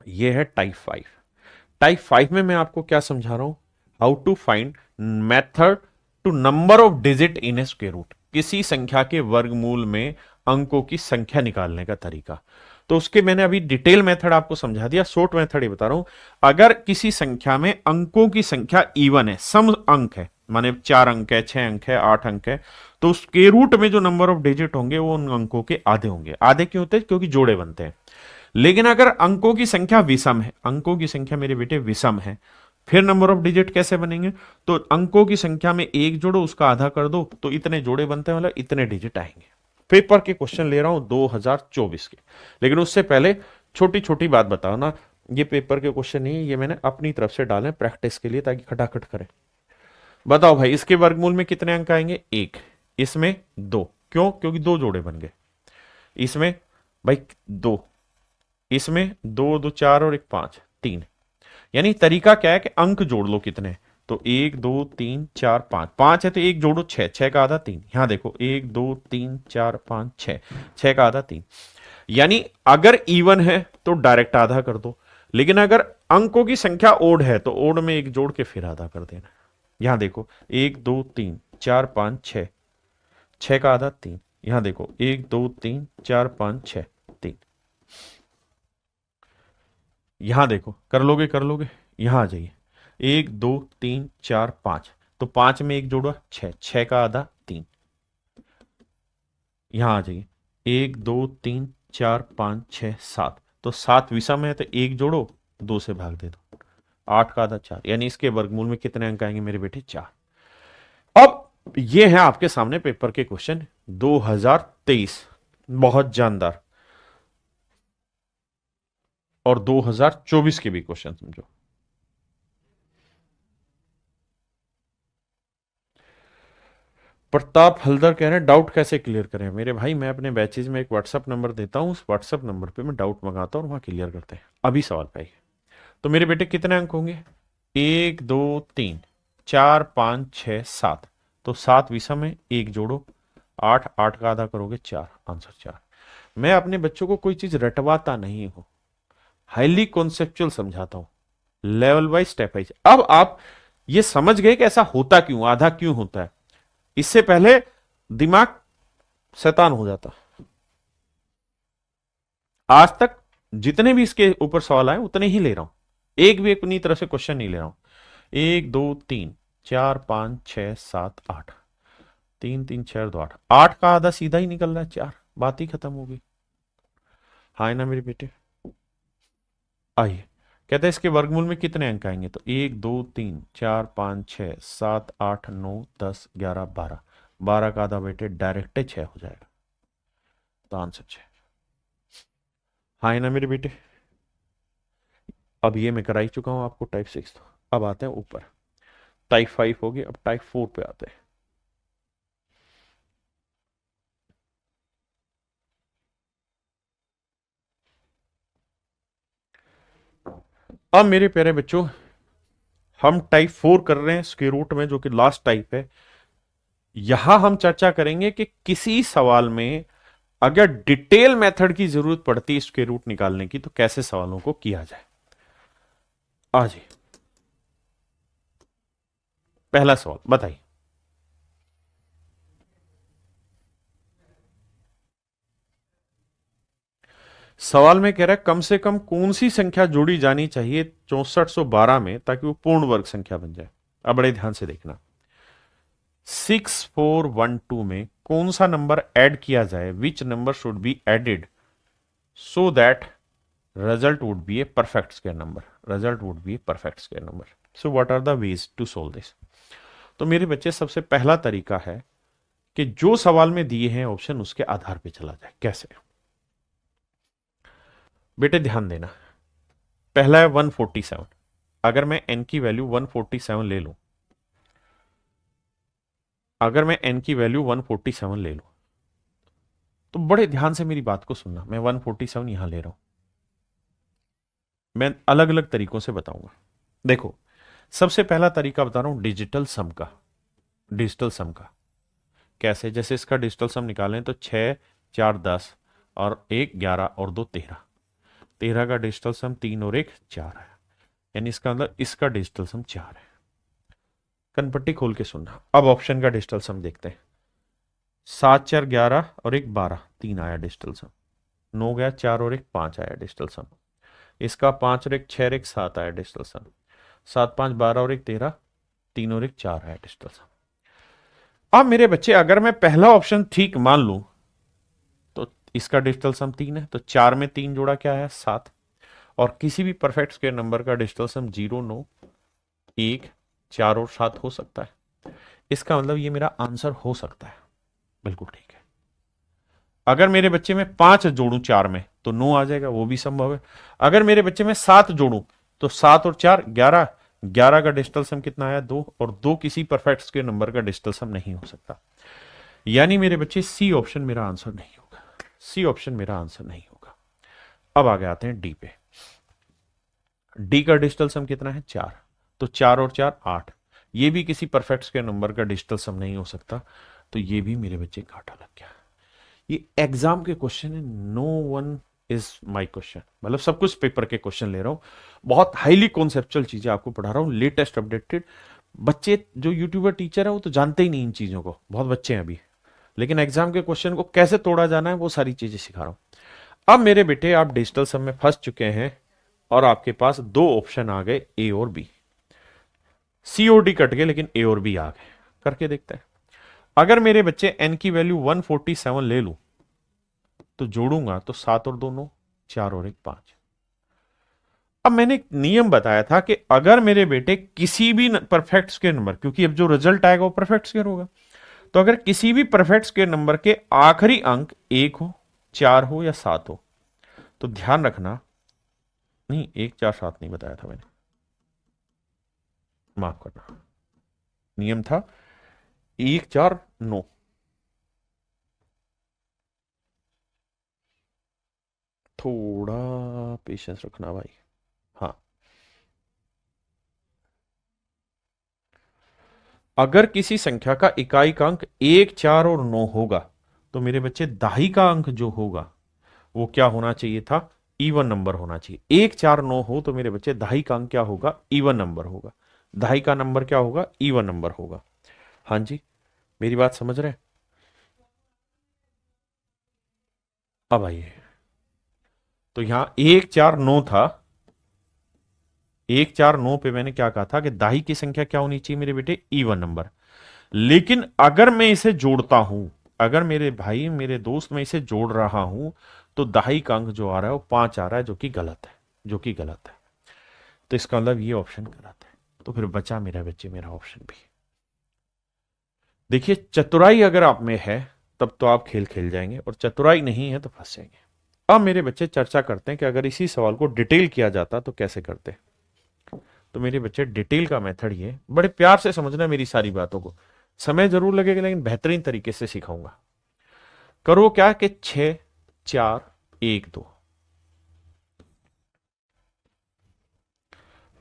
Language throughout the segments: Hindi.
ये है टाइप 5। टाइप 5 में मैं आपको क्या समझा रहा हूं, how to find method to number of digit in a square root, किसी संख्या के वर्गमूल में अंकों की संख्या निकालने का तरीका। तो उसके मैंने अभी डिटेल मेथड आपको समझा दिया, शॉर्ट मेथड ही बता रहा हूं। अगर किसी संख्या में अंकों की संख्या इवन है, सम अंक है, माने 4 अंक है, 6 अंक है, 8 अंक है, तो उसके रूट में जो नंबर ऑफ डिजिट होंगे वो उन अंकों के आधे होंगे। आधे क्यों होते हैं? क्योंकि जोड़े बनते हैं। लेकिन अगर अंकों की संख्या विषम है, अंकों की संख्या मेरे बेटे विषम है, फिर नंबर ऑफ डिजिट कैसे बनेंगे? तो अंकों की संख्या में एक जोड़ो, उसका आधा कर दो, तो इतने जोड़े बनते हैं, मतलब इतने डिजिट आएंगे। पेपर के क्वेश्चन ले रहा हूं 2024 के। लेकिन उससे पहले छोटी छोटी बात बताओ ना, ये पेपर के क्वेश्चन नहीं है, ये मैंने अपनी तरफ से डाले प्रैक्टिस के लिए, ताकि खटाखट करें। बताओ भाई, इसके वर्गमूल में कितने अंक आएंगे? एक। इसमें दो। क्यों? क्योंकि दो जोड़े बन गए। इसमें भाई दो। इसमें दो, दो चार और एक पांच, तीन। यानी तरीका क्या है कि अंक जोड़ लो कितने। तो एक, दो, तीन, चार, पांच। पांच है तो एक जोड़ो, छह। छह का आधा तीन। यहां देखो, एक, दो, तीन, चार, पांच, छह। छह का आधा तीन। यानी अगर इवन है तो डायरेक्ट आधा कर दो, लेकिन अगर अंकों की संख्या ओड है तो ओड में एक जोड़ के फिर आधा कर देना। यहां देखो, एक, दो, तीन, चार, पांच, छह। छह का आधा तीन। यहां देखो, एक, दो, तीन, चार, पांच, छह, तीन। यहां देखो, कर लोगे कर लोगे। यहां आ जाइए, एक, दो, तीन, चार, पांच। तो पांच में एक जोड़ा, छह। छह का आधा तीन। यहां आ जाइए, एक, दो, तीन, चार, पांच, छह, सात। तो सात विषम है तो एक जोड़ो, दो से भाग दे दो। आठ का आधा चार। यानी इसके वर्गमूल में कितने अंक आएंगे मेरे बेटे? चार। अब ये है आपके सामने पेपर के क्वेश्चन 2023, बहुत जानदार। और 2024 के भी क्वेश्चन समझो। प्रताप हल्दर कह रहे हैं डाउट कैसे क्लियर करें? मेरे भाई, मैं अपने बैचेज में एक व्हाट्सअप नंबर देता हूं, उस व्हाट्सअप नंबर पे मैं डाउट मंगाता हूं और वहां क्लियर करते हैं। अभी सवाल पे आइए। तो मेरे बेटे कितने अंक होंगे? एक, दो, तीन, चार, पांच, छह, सात। तो सात विषम है, एक जोड़ो। आठ। आठ का आधा करोगे, चार। आंसर चार। मैं अपने बच्चों को कोई चीज रटवाता नहीं हूं, हाईली कॉन्सेप्चुअल समझाता हूं, लेवल वाइज, स्टेप वाइज। अब आप ये समझ गए कि ऐसा होता क्यों, आधा क्यों होता है। इससे पहले दिमाग शैतान हो जाता। आज तक जितने भी इसके ऊपर सवाल आए उतने ही ले रहा हूं, एक भी अपनी तरफ से क्वेश्चन नहीं ले रहा हूं। एक, दो, तीन, चार, पांच, छह, सात, आठ। तीन, तीन, छह, दो, आठ। आठ का आधा सीधा ही निकल रहा है, चार। बात ही खत्म हो गई। हाँ ना मेरे बेटे? आइए, कहते हैं इसके वर्गमूल में कितने अंक आएंगे? तो एक, दो, तीन, चार, पांच, छह, सात, आठ, नौ, 10, 11, 12। 12 का आधा बेटे डायरेक्ट छह हो जाएगा। तो आंसर छह। हाँ ना मेरे बेटे? अब ये मैं करा ही चुका हूं आपको टाइप 6। अब आते हैं ऊपर, टाइप 5 हो गया, अब टाइप 4 पे आते हैं। अब मेरे प्यारे बच्चों, हम टाइप 4 कर रहे हैं स्क्वायर रूट में, जो कि लास्ट टाइप है। यहां हम चर्चा करेंगे कि किसी सवाल में अगर डिटेल मेथड की जरूरत पड़ती है स्क्वायर रूट निकालने की, तो कैसे सवालों को किया जाए। आज पहला सवाल बताइए। सवाल में कह रहा है कम से कम कौन सी संख्या जोड़ी जानी चाहिए 6412 में, ताकि वो पूर्ण वर्ग संख्या बन जाए। अब बड़े ध्यान से देखना, 6412 में कौन सा नंबर ऐड किया जाए, which number should be added so that result would be a perfect square number, result would be a perfect square number. So what are the ways to solve this? तो मेरे बच्चे, सबसे पहला तरीका है कि जो सवाल में दिए हैं ऑप्शन, उसके आधार पे चला जाए। कैसे? बेटे ध्यान देना, पहला है 147। अगर मैं n की वैल्यू 147 ले लूं, अगर मैं n की वैल्यू 147 ले लूं, तो बड़े ध्यान से मेरी बात को सुनना। मैं 147 यहां ले रहा हूं, मैं अलग अलग तरीकों से बताऊंगा। देखो, सबसे पहला तरीका बता रहा हूं, डिजिटल सम का। डिजिटल सम का कैसे? जैसे इसका डिजिटल सम निकालें तो 6, 4, 10 और 1, 11 और 2, 13। 13 का डिजिटल सम 3 और 1 4 है, यानी इसका मतलब इसका डिजिटल सम 4 है। कनपट्टी खोल के सुनना। अब ऑप्शन का डिजिटल सम देखते हैं। 7 4 11 और 1 12, 3 आया डिजिटल सम। 9 गया, 4 और 1 5 आया डिजिटल सम। इसका 5 और 1 6 और 1 7 आया डिजिटल सम। 7 5 12 और 1 13, 3 और 1 4 आया डिजिटल सम। अब मेरे बच्चे अगर मैं पहला ऑप्शन ठीक मान लूं तो इसका डिजिटल सम 3 है, तो 4 में 3 जोड़ा क्या है 7, और किसी भी परफेक्ट स्क्वायर नंबर का डिजिटल सम 0 9 1 4 और 7 हो सकता है। इसका मतलब ये मेरा आंसर हो सकता है। बिल्कुल ठीक है। अगर मेरे बच्चे में 5 जोड़ूं 4 में तो 9 आ जाएगा, वो भी संभव है। अगर मेरे बच्चे में 7 जोड़ूं तो 7 और 4 11, 11 का डिजिटल सम कितना आया 2, और 2 किसी परफेक्ट स्क्वायर नंबर का डिजिटल सम नहीं हो सकता। यानी मेरे बच्चे सी ऑप्शन मेरा आंसर नहीं होगा, सी ऑप्शन मेरा आंसर नहीं होगा। अब आगे आते हैं डी पे। डी का डिजिटल सम कितना है 4, तो 4 और 4 8, ये भी किसी परफेक्ट स्क्वायर नंबर का डिजिटल सम नहीं हो सकता, तो ये भी मेरे बच्चे घाटा लग गया। ये एग्जाम के क्वेश्चन है, no one is my question, मतलब सब कुछ पेपर के क्वेश्चन ले रहा हूं, बहुत हाईली कॉन्सेप्चुअल चीजें आपको पढ़ा रहा हूं, लेटेस्ट अपडेटेड। बच्चे जो यूट्यूबर टीचर है वो तो जानते ही नहीं इन चीजों को, बहुत बच्चे हैं अभी, लेकिन एग्जाम के क्वेश्चन को कैसे तोड़ा जाना है वो सारी चीजें सिखा रहा हूं। अब मेरे बेटे आप डिजिटल सम में फंस चुके हैं और आपके पास 2 ऑप्शन आ गए, ए और बी। सी और डी कट गए लेकिन ए और बी आ गए। करके देखते हैं। अगर मेरे बच्चे एन की वैल्यू 147 ले लूं तो जोड़ूंगा तो 7 और 2 9, 4 और 1 5। अब मैंने एक नियम बताया था कि अगर मेरे बेटे किसी भी परफेक्ट स्क्वायर नंबर, क्योंकि अब जो रिजल्ट आएगा वो परफेक्ट स्क्वायर होगा, तो अगर किसी भी परफेक्ट स्क्वायर नंबर के आखिरी अंक 1 हो 4 हो या 7 हो, तो ध्यान रखना, नहीं 1 4 7 नहीं बताया था मैंने, माफ करना, नियम था 1 4 9। थोड़ा पेशेंस रखना भाई। हाँ, अगर किसी संख्या का इकाई का अंक 1 4 और 9 होगा तो मेरे बच्चे दाही का अंक जो होगा वो क्या होना चाहिए था, इवन नंबर होना चाहिए। 1 4 9 हो तो मेरे बच्चे दाही का अंक क्या होगा, इवन नंबर होगा। दाही का नंबर क्या होगा, इवन नंबर होगा। हाँ जी, मेरी बात समझ रहे हैं? अब आइए, तो यहां 1 4 9 था, 1 4 9 पे मैंने क्या कहा था कि दाही की संख्या क्या होनी चाहिए मेरे बेटे, इवन नंबर। लेकिन अगर मैं इसे जोड़ता हूं, अगर मेरे भाई मेरे दोस्त मैं इसे जोड़ रहा हूं तो दाही का अंक जो आ रहा है वो 5 आ रहा है, जो कि गलत है, जो कि गलत है। तो इसका मतलब ये ऑप्शन गलत है। तो फिर बचा मेरा बच्चे मेरा ऑप्शन भी। देखिए, चतुराई अगर आप में है तब तो आप खेल खेल जाएंगे, और चतुराई नहीं है तो फंस जाएंगे। अब मेरे बच्चे चर्चा करते हैं कि अगर इसी सवाल को डिटेल किया जाता तो कैसे करते। तो मेरे बच्चे डिटेल का मेथड ये, बड़े प्यार से समझना मेरी सारी बातों को, समय जरूर लगेगा लेकिन बेहतरीन तरीके से सिखाऊंगा। करो क्या कि 6 4 1 2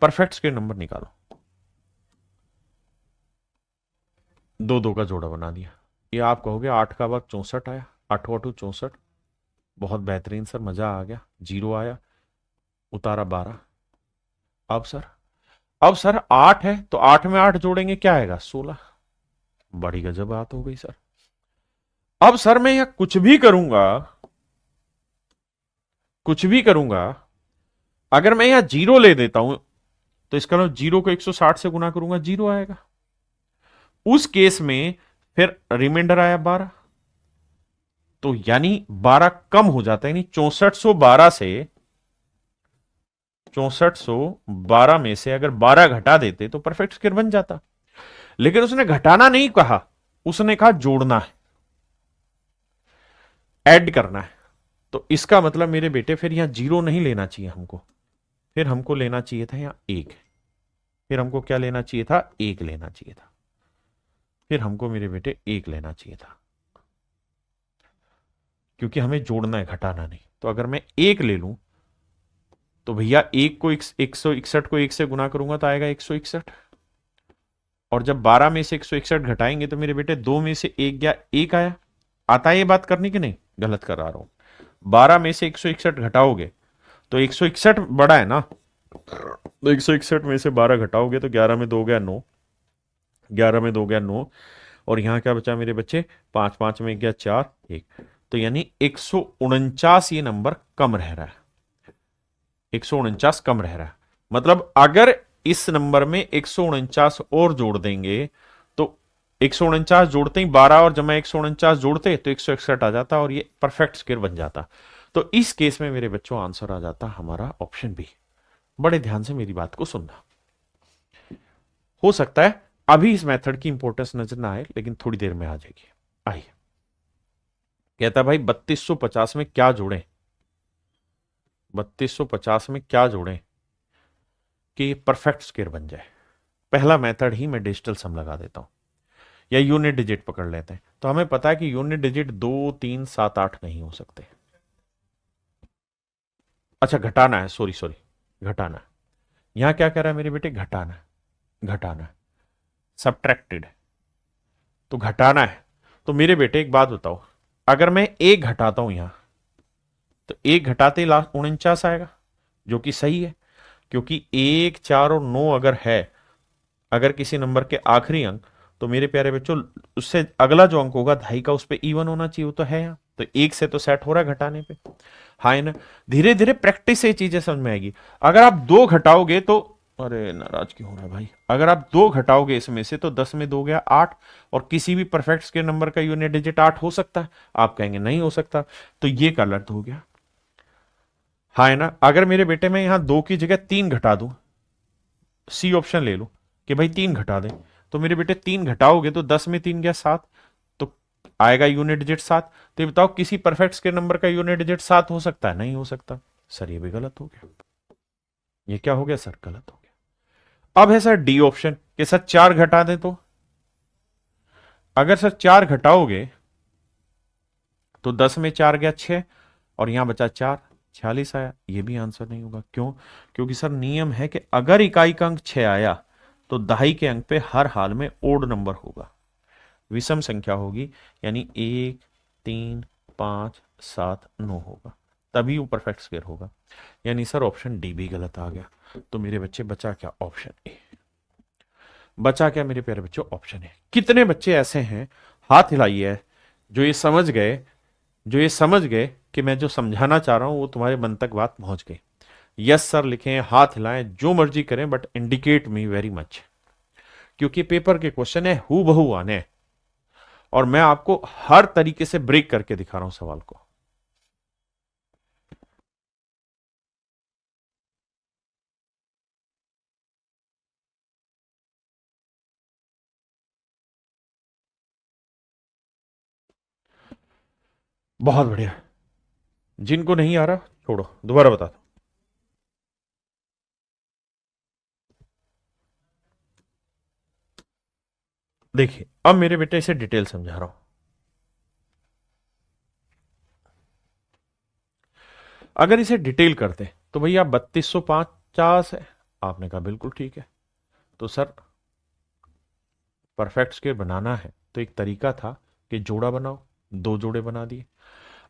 परफेक्ट स्क्वायर नंबर निकालो। 2 2 का जोड़ा बना दिया। ये आप कहोगे 8 का वर्ग 64 आया, 8 8 64, बहुत बेहतरीन सर, मजा आ गया। 0 आया, उतारा 12। अब सर 8 है तो 8 में 8 जोड़ेंगे क्या आएगा 16। बड़ी गजब बात हो गई सर। अब सर मैं यह कुछ भी करूंगा, कुछ भी करूंगा, अगर मैं यहां 0 ले देता हूं तो इसका मतलब 0 को 160 से गुना करूंगा 0 आएगा। उस केस में फिर रिमाइंडर आया 12, तो यानी 12 कम हो जाता है, यानी 6412 से 6412 में से अगर 12 घटा देते तो परफेक्ट स्क्वायर बन जाता। लेकिन उसने घटाना नहीं कहा, उसने कहा जोड़ना है, ऐड करना है। तो इसका मतलब मेरे बेटे फिर यहां 0 नहीं लेना चाहिए हमको, फिर हमको लेना चाहिए था यहां 1, फिर हमको क्या लेना चाहिए था, 1 लेना चाहिए था, फिर हमको मेरे बेटे 1 लेना चाहिए था, क्योंकि हमें जोड़ना है, घटाना नहीं। तो अगर मैं 1 ले लूं तो भैया 1 को 161 को 1 से गुना करूंगा तो आएगा 161, और जब 12 में से 161 घटाएंगे तो मेरे बेटे 2 में से 1 गया, 1 आया। आता है ये बात करनी कि नहीं, गलत करा रहा हूं। 12 में से 161 घटाओगे तो 161 बड़ा है ना, तो 161 में से 12 घटाओगे तो 11 में 2 गया 9, 11 में 2 गया 9, और यहां क्या बचा मेरे बच्चे, 5, 5 में गया 4, 1, तो यानी 149 ये नंबर कम रह रहा है, 149 कम रह रहा है। मतलब अगर इस नंबर में 149 और जोड़ देंगे तो 149 जोड़ते ही 12 और जमा 149 जोड़ते तो 161 आ जाता और ये परफेक्ट स्क्वायर बन जाता। तो इस केस में मेरे बच्चों आंसर आ जाता हमारा ऑप्शन बी। बड़े ध्यान से मेरी बात को सुनना। हो सकता है अभी इस मेथड की इंपॉर्टेंस नजर ना आए, लेकिन थोड़ी देर में आ जाएगी। आइए, कहता भाई 3250 में क्या जोड़ें, 3250 में क्या जोड़ें कि परफेक्ट स्क्वायर बन जाए। पहला मेथड ही मैं डिजिटल सम लगा देता हूं, या यूनिट डिजिट पकड़ लेते हैं। तो हमें पता है कि यूनिट डिजिट 2, 3, 7, 8 नहीं हो सकते। अच्छा, घटाना है, सॉरी सॉरी, घटाना है। यहां क्या कह रहा है मेरे बेटे, घटाना है, घटाना है, सब्ट्रैक्टेड, तो घटाना है। तो मेरे बेटे एक बात बताओ, अगर मैं एक घटाता हूं यहां, तो एक घटाते लास्ट 49 आएगा, जो कि सही है, क्योंकि 1, 4 और 9 अगर है, अगर किसी नंबर के आखिरी अंक, तो मेरे प्यारे बच्चों उससे अगला जो अंक होगा 2.5 का, उस पर इवन होना चाहिए, वो तो है यहाँ, तो एक से तो सेट हो रहा है घटाने पे। हाँ है ना, धीरे धीरे प्रैक्टिस से ये चीजें समझ में आएगी। अगर आप 2 घटाओगे तो, अरे नाराज क्यों हो रहा है भाई, अगर आप 2 घटाओगे इसमें से तो 10 में 2 गया 8, और किसी भी परफेक्ट के नंबर का यूनिट डिजिट 8 हो सकता है? आप कहेंगे नहीं हो सकता, तो ये गलत हो गया। हाँ है ना, अगर मेरे बेटे में यहां 2 की जगह 3 घटा दूं, सी ऑप्शन ले लो कि भाई 3 घटा दें, तो मेरे बेटे 3 घटाओगे तो 10 में 3 गया 7, तो आएगा यूनिट डिजिट 7। तो ये बताओ किसी परफेक्ट स्क्वायर नंबर का यूनिट डिजिट 7 हो सकता है? नहीं हो सकता। सर ये भी गलत हो गया, ये क्या हो गया सर, गलत हो गया। अब है सर डी ऑप्शन कि सर 4 घटा दें, तो अगर सर 4 घटाओगे तो 10 में 4 गया 6, और यहां बचा 4, 46 आया। ये भी आंसर नहीं होगा। क्यों? क्योंकि सर नियम है कि अगर इकाई का अंक 6 आया तो दहाई के अंक पे हर हाल में ओड नंबर होगा, विषम संख्या होगी, यानी 1, 3, 5, 7, 9 होगा, तभी वो परफेक्ट स्क्वायर होगा। यानी सर ऑप्शन डी भी गलत आ गया। तो मेरे बच्चे बचा क्या, ऑप्शन ए। बचा क्या मेरे प्यारे बच्चों, ऑप्शन ए। कितने बच्चे ऐसे हैं, हाथ हिलाइए, जो ये समझ गए, जो ये समझ गए कि मैं जो समझाना चाह रहा हूं वो तुम्हारे मन तक बात पहुंच गई? यस सर लिखें, हाथ हिलाएं, जो मर्जी करें, but indicate me very much, क्योंकि पेपर के क्वेश्चन है हु बहू आने, और मैं आपको हर तरीके से ब्रेक करके दिखा रहा हूं सवाल को। बहुत बढ़िया। जिनको नहीं आ रहा छोड़ो, दोबारा बता दो। देखिए अब मेरे बेटे इसे डिटेल समझा रहा हूं। अगर इसे डिटेल करते तो भैया 3250 है, आपने कहा बिल्कुल ठीक है। तो सर परफेक्ट स्क्वायर बनाना है तो एक तरीका था कि जोड़ा बनाओ, 2 जोड़े बना दिए।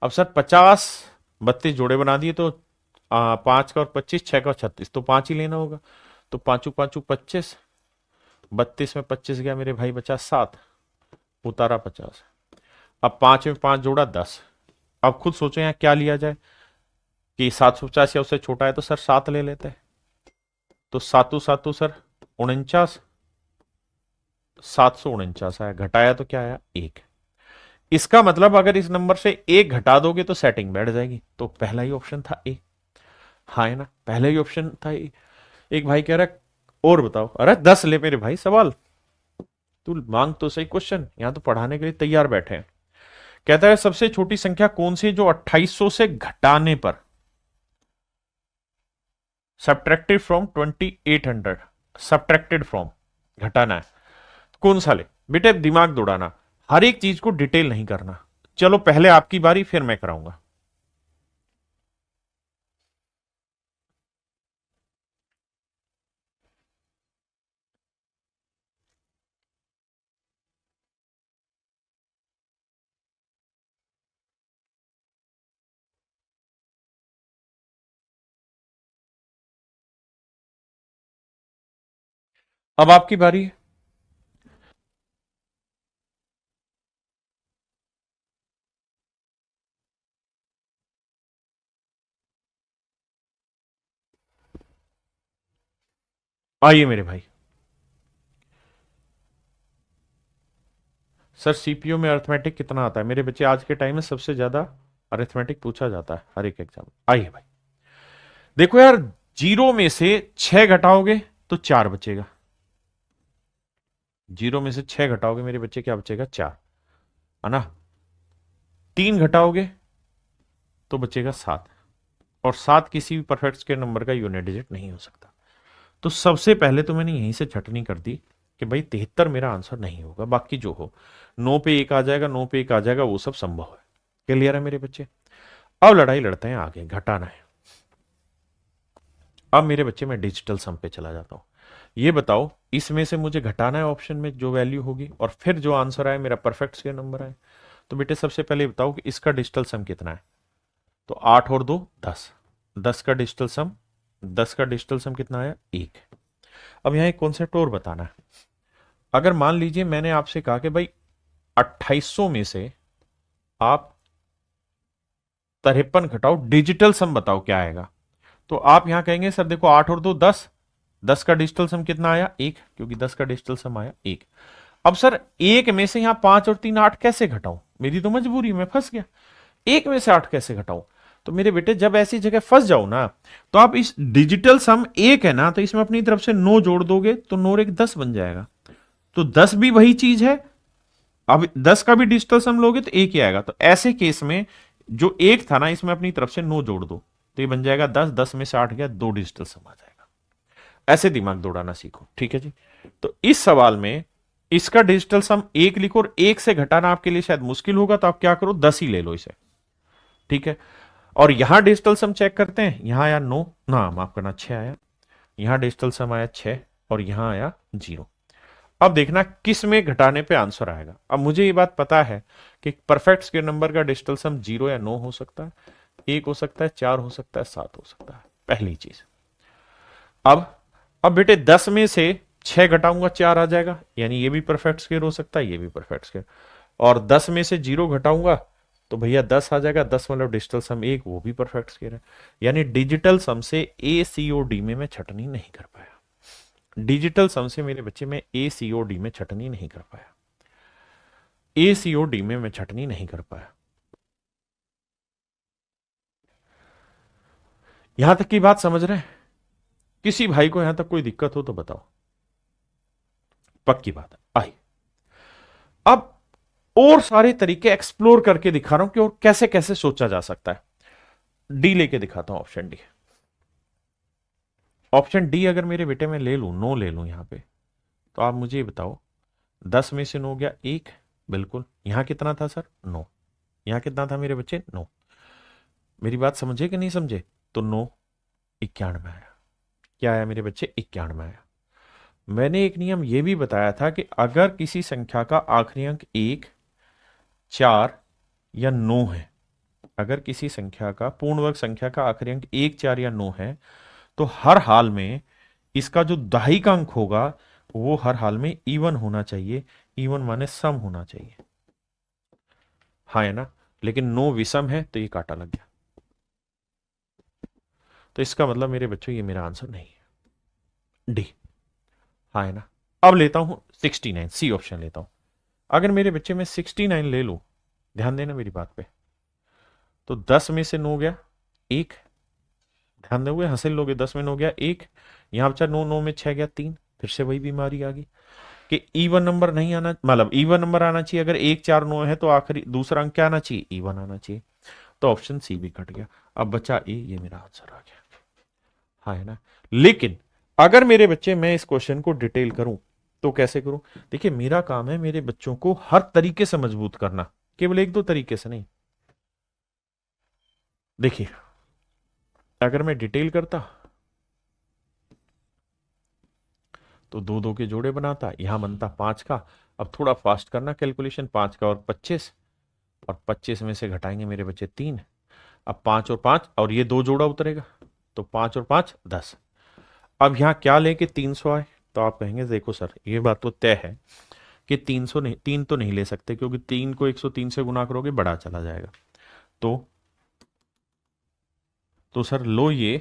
अब सर 50, 32 जोड़े बना दिए तो 5 का और 25, 6 का और 36, तो 5 ही लेना होगा। तो पांचू पांचू 25, 32 में 25 गया मेरे भाई, बचा 7, उतारा 50। अब 5 में 5 जोड़ा 10। अब खुद सोचो यहाँ क्या लिया जाए, कि 750 या उससे छोटा है तो सर 7 ले लेते हैं। तो सातु सातु सर 49, 749 आया, घटाया तो क्या आया, 1। इसका मतलब अगर इस नंबर से 1 घटा दोगे तो सेटिंग बैठ जाएगी, तो पहला ही ऑप्शन था ए। हाँ है ना, पहला ही ऑप्शन था ए। एक भाई कह रहा है और बताओ, अरे 10 ले मेरे भाई, सवाल तू मांग तो सही, क्वेश्चन यहां तो पढ़ाने के लिए तैयार बैठे हैं। कहता है सबसे छोटी संख्या कौन सी जो 2800 से घटाने पर, सब्ट्रैक्टेड फ्रॉम 2800, सब्ट्रैक्टेड फ्रॉम, घटाना है, कौन सा ले? बेटे दिमाग दौड़ाना, हर एक चीज को डिटेल नहीं करना। चलो पहले आपकी बारी, फिर मैं कराऊंगा। अब आपकी बारी है। आइए मेरे भाई। सर सीपीयू में अरिथमेटिक कितना आता है मेरे बच्चे? आज के टाइम में सबसे ज्यादा अरिथमेटिक पूछा जाता है हर एक एग्जाम। आइए भाई, देखो यार, जीरो में से 6 घटाओगे तो 4 बचेगा। जीरो में से 6 घटाओगे मेरे बच्चे, क्या बचेगा? 4, है ना। 3 घटाओगे तो बचेगा 7, और 7 किसी भी परफेक्ट स्क्वायर नंबर का यूनिट डिजिट नहीं हो सकता। तो सबसे पहले तो मैंने यहीं से छटनी कर दी कि भाई 73 मेरा आंसर नहीं होगा, बाकी जो हो 9 पे 1 आ जाएगा, 9 पे 1 आ जाएगा, वो सब संभव है। क्लियर है मेरे बच्चे? अब लड़ाई लड़ते हैं आगे, घटाना है। अब मेरे बच्चे मैं डिजिटल सम पे चला जाता हूं। ये बताओ, इसमें से मुझे घटाना है ऑप्शन में जो वैल्यू होगी, और फिर जो आंसर आए मेरा परफेक्ट स्क्वायर नंबर आए। तो बेटे सबसे पहले बताओ कि इसका डिजिटल सम कितना है। तो 8 और 2 10, 10 का डिजिटल सम, 10 का डिजिटल सम कितना आया? 1। अब यहां एक कॉन्सेप्ट और बताना है। अगर मान लीजिए मैंने आपसे कहा कि भाई 2800 में से आप 53 घटाओ, डिजिटल सम बताओ क्या आएगा। तो आप यहां कहेंगे सर देखो 8 और 2 10, 10 का डिजिटल सम कितना आया? 1, क्योंकि 10 का डिजिटल सम आया 1। अब सर एक में से यहां 5 और 3 8 कैसे घटाऊं? मेरी तो मजबूरी, मैं फंस गया। एक में से 8 कैसे घटाऊं? तो मेरे बेटे जब ऐसी जगह फंस जाओ ना, तो आप इस डिजिटल सम 1 है ना, तो इसमें अपनी तरफ से 9 जोड़ दोगे तो 9 और 1 10 बन जाएगा। तो 10 भी वही चीज है। अब 10 का भी डिजिटल सम लोगे तो 1 ही आएगा। तो ऐसे केस में जो 1 था ना, इसमें अपनी तरफ से 9 जोड़ दो तो ये बन जाएगा 10, 10 में से 8 गया, 2 डिजिटल सम आ जाएगा। ऐसे दिमाग दौड़ाना सीखो, ठीक है जी। तो इस सवाल में इसका डिजिटल सम 1 लिखो, और 1 से घटाना आपके लिए शायद मुश्किल होगा, तो आप क्या करो 10 ही ले लो इसे, ठीक है। और यहां डिजिटल सम चेक करते हैं। यहां आया 9, ना माफ करना 6 आया। यहां डिजिटल सम आया 6, और यहां आया 0। अब देखना किस में घटाने पे आंसर आएगा। अब मुझे ये बात पता है कि परफेक्ट स्क्वायर नंबर का डिजिटल सम 0 या 9 हो सकता है, 1 हो सकता है, 4 हो सकता है, 7 हो सकता है, पहली चीज। अब बेटे 10 में से 6 घटाऊंगा 4 आ जाएगा, यानी ये भी परफेक्ट स्क्वायर हो सकता है, ये भी परफेक्ट स्क्वायर। और 10 में से 0 घटाऊंगा तो भैया 10 आ जाएगा, 10 मतलब डिजिटल सम 1, वो भी परफेक्ट स्क्वायर है। यानी डिजिटल सम से ACOD में मैं छटनी नहीं कर पाया। डिजिटल सम से मेरे बच्चे में ACOD में छटनी नहीं कर पाया। ACOD में मैं छटनी नहीं कर पाया। यहां तक की बात समझ रहे हैं? किसी भाई को यहां तक कोई दिक्कत हो तो बताओ। पक्की बात है। आई अब और सारे तरीके एक्सप्लोर करके दिखा रहा हूं कि और कैसे कैसे सोचा जा सकता है। डी लेके दिखाता हूं, ऑप्शन डी। ऑप्शन डी अगर मेरे बेटे में ले लूं, 9 ले लूं यहां पे, तो आप मुझे बताओ 10 में से 9 गया 1, बिल्कुल। यहां कितना था सर? 9। यहां कितना था मेरे बच्चे? 9। मेरी बात समझे कि नहीं समझे? तो 9 91 आया। क्या आया मेरे बच्चे? 91 आया। मैंने एक नियम यह भी बताया था कि अगर किसी संख्या का आखिरी अंक 1, 4 या 9 है, अगर किसी संख्या का पूर्ण वर्ग संख्या का आखिरी अंक 1, 4 या 9 है, तो हर हाल में इसका जो दहाई का अंक होगा वो हर हाल में इवन होना चाहिए। इवन माने सम होना चाहिए, हाँ है ना। लेकिन 9 विषम है तो ये काटा लग गया। तो इसका मतलब मेरे बच्चों ये मेरा आंसर नहीं है, डी। हाँ है ना। अब लेता हूं 69, सी ऑप्शन लेता हूं। अगर मेरे बच्चे में 69 ले लू, ध्यान देना मेरी बात पे, तो 10 में से 9 गया 1, ध्यान दोगे, हंसिल लोगे, 10 में 9 गया 1, यहां बचा 9, 9 में 6 गया 3। फिर से वही बीमारी आ गई कि इवन नंबर नहीं आना, मतलब इवन नंबर आना चाहिए। अगर 1, 4, 9 है तो आखिरी दूसरा अंक क्या आना चाहिए? इवन आना चाहिए। तो ऑप्शन सी भी कट गया। अब बचा ए, ये मेरा आंसर आ गया, हाँ है ना। लेकिन अगर मेरे बच्चे मैं इस क्वेश्चन को डिटेल करूं तो कैसे करूं? देखिए मेरा काम है मेरे बच्चों को हर तरीके से मजबूत करना, केवल एक दो तरीके से नहीं। देखिए अगर मैं डिटेल करता तो 2 2 के जोड़े बनाता, यहां बनता 5 का। अब थोड़ा फास्ट करना कैलकुलेशन, 5 का और 25, और 25 में से घटाएंगे मेरे बच्चे 3। अब 5 और 5, और ये 2 जोड़ा उतरेगा, तो 5 और 5 10। अब यहां क्या लेके 300 आए? तो आप कहेंगे देखो सर ये बात तो तय है कि 300 नहीं, 3 तो नहीं ले सकते क्योंकि 3 को 103 से गुना करोगे बड़ा चला जाएगा। तो सर लो ये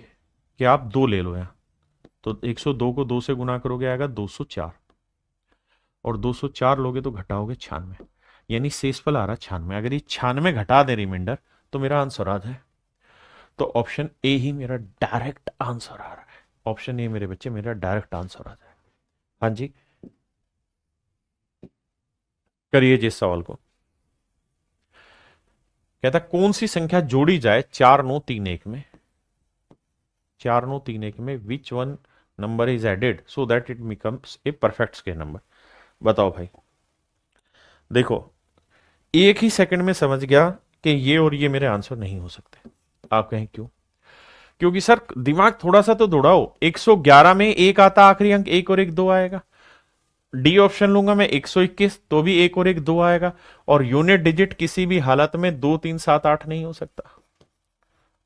कि आप 2 ले लो यहाँ। तो 102 को 2 से गुना करोगे आएगा 204, और 204 लोगे तो घटाओगे 96, यानी शेषफल आ रहा 96। अगर ये 96 घटा दे रिमाइंडर तो मेरा आंसर आ जाए। तो ऑप्शन ए ही मेरा डायरेक्ट आंसर आ रहा है। ऑप्शन ए मेरे बच्चे मेरा डायरेक्ट आंसर आ जाए। हाँ जी, करिए जिस सवाल को। कहता कौन सी संख्या जोड़ी जाए 4931 में, 4931 में which one number is added so that it becomes a perfect square number. बताओ भाई। देखो एक ही सेकंड में समझ गया कि ये और ये मेरे आंसर नहीं हो सकते। आप कहें क्यों? क्योंकि सर दिमाग थोड़ा सा तो दौड़ाओ। 111 में एक आता आखिरी अंक, एक और एक दो आएगा। डी ऑप्शन लूंगा मैं 121 तो भी एक और एक दो आएगा, और यूनिट डिजिट किसी भी हालत में 2 3 7 8 नहीं हो सकता।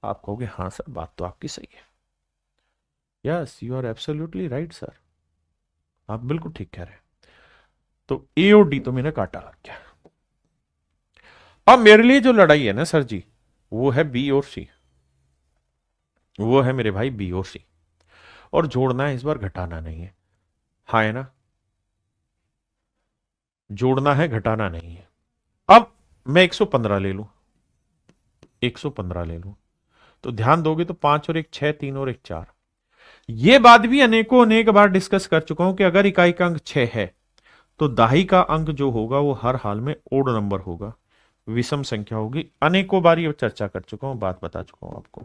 आप कहोगे हाँ सर बात तो आपकी सही है। Yes you are absolutely right sir, आप बिल्कुल ठीक कह रहे हैं। तो ए और डी तो मेरा काटा लग गया। अब मेरे लिए जो लड़ाई है ना सर जी, वो है बी और सी। वो है मेरे भाई बी और सी, और जोड़ना है इस बार, घटाना नहीं है। हाँ है ना, जोड़ना है घटाना नहीं है। अब मैं 115 ले लूं, 115 ले लूं, तो ध्यान दोगे तो 5 और 1 6, 3 और 1 4। यह बात भी अनेकों अनेक बार डिस्कस कर चुका हूं कि अगर इकाई का अंक 6 है तो दाही का अंक जो होगा वो हर हाल में ओड नंबर होगा, विषम संख्या होगी। अनेकों बार ये चर्चा कर चुका हूं, बात बता चुका हूं आपको।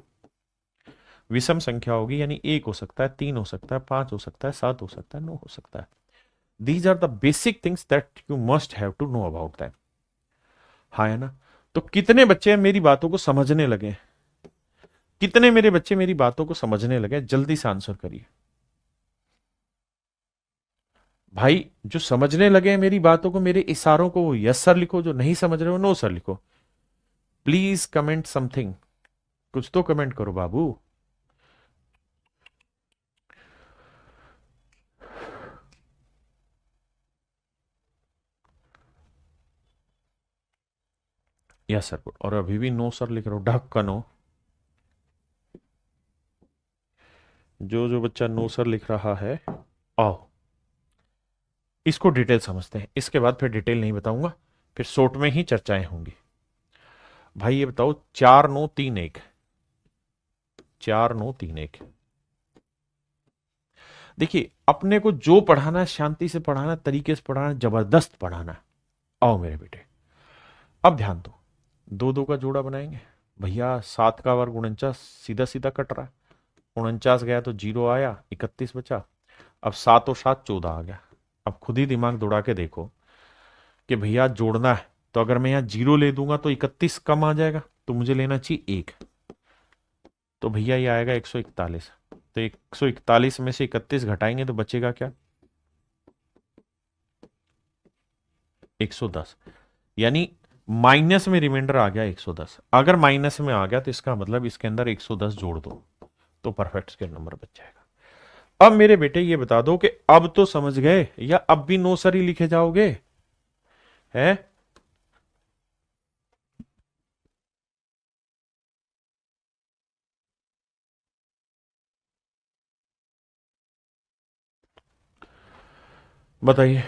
विषम संख्या होगी यानी 1 हो सकता है, 3 हो सकता है, 5 हो सकता है, 7 हो सकता है, 9 हो सकता है। These are the basic things that you must have to know about them. हाँ है ना। तो कितने बच्चे मेरी बातों को समझने लगे? कितने मेरे बच्चे मेरी बातों को समझने लगे? जल्दी से आंसर करिए भाई। जो समझने लगे मेरी बातों को, मेरे इशारों को, यस सर लिखो। जो नहीं समझ रहे हो नो सर लिखो। प्लीज कमेंट समथिंग, कुछ तो कमेंट करो बाबू। Yes sir. और अभी भी नो सर लिख रहा हूं, ढक्कन नो। जो जो बच्चा नो सर लिख रहा है आओ इसको डिटेल समझते हैं, इसके बाद फिर डिटेल नहीं बताऊंगा, फिर शॉर्ट में ही चर्चाएं होंगी। भाई ये बताओ 4931, 4931। देखिए अपने को जो पढ़ाना है शांति से पढ़ाना, तरीके से पढ़ाना, जबरदस्त पढ़ाना है। आओ मेरे बेटे अब ध्यान दो। दो दो का जोड़ा बनाएंगे भैया। 7 का वर्ग 49 सीधा सीधा कट रहा है। 49 गया तो 0 आया, 31 बचा। अब 7 और 7 14 आ गया। अब खुद ही दिमाग दौड़ा के देखो कि भैया जोड़ना है तो अगर मैं यहां 0 ले दूंगा तो 31 कम आ जाएगा, तो मुझे लेना चाहिए 1। तो भैया ये आएगा 141। तो 141 में से 31 घटाएंगे तो बचेगा क्या? 110। यानी माइनस में रिमाइंडर आ गया 110। अगर माइनस में आ गया तो इसका मतलब इसके अंदर 110 जोड़ दो तो परफेक्ट स्क्वायर नंबर बच जाएगा। अब मेरे बेटे ये बता दो कि अब तो समझ गए या अब भी नो सर ही लिखे जाओगे? है बताइए।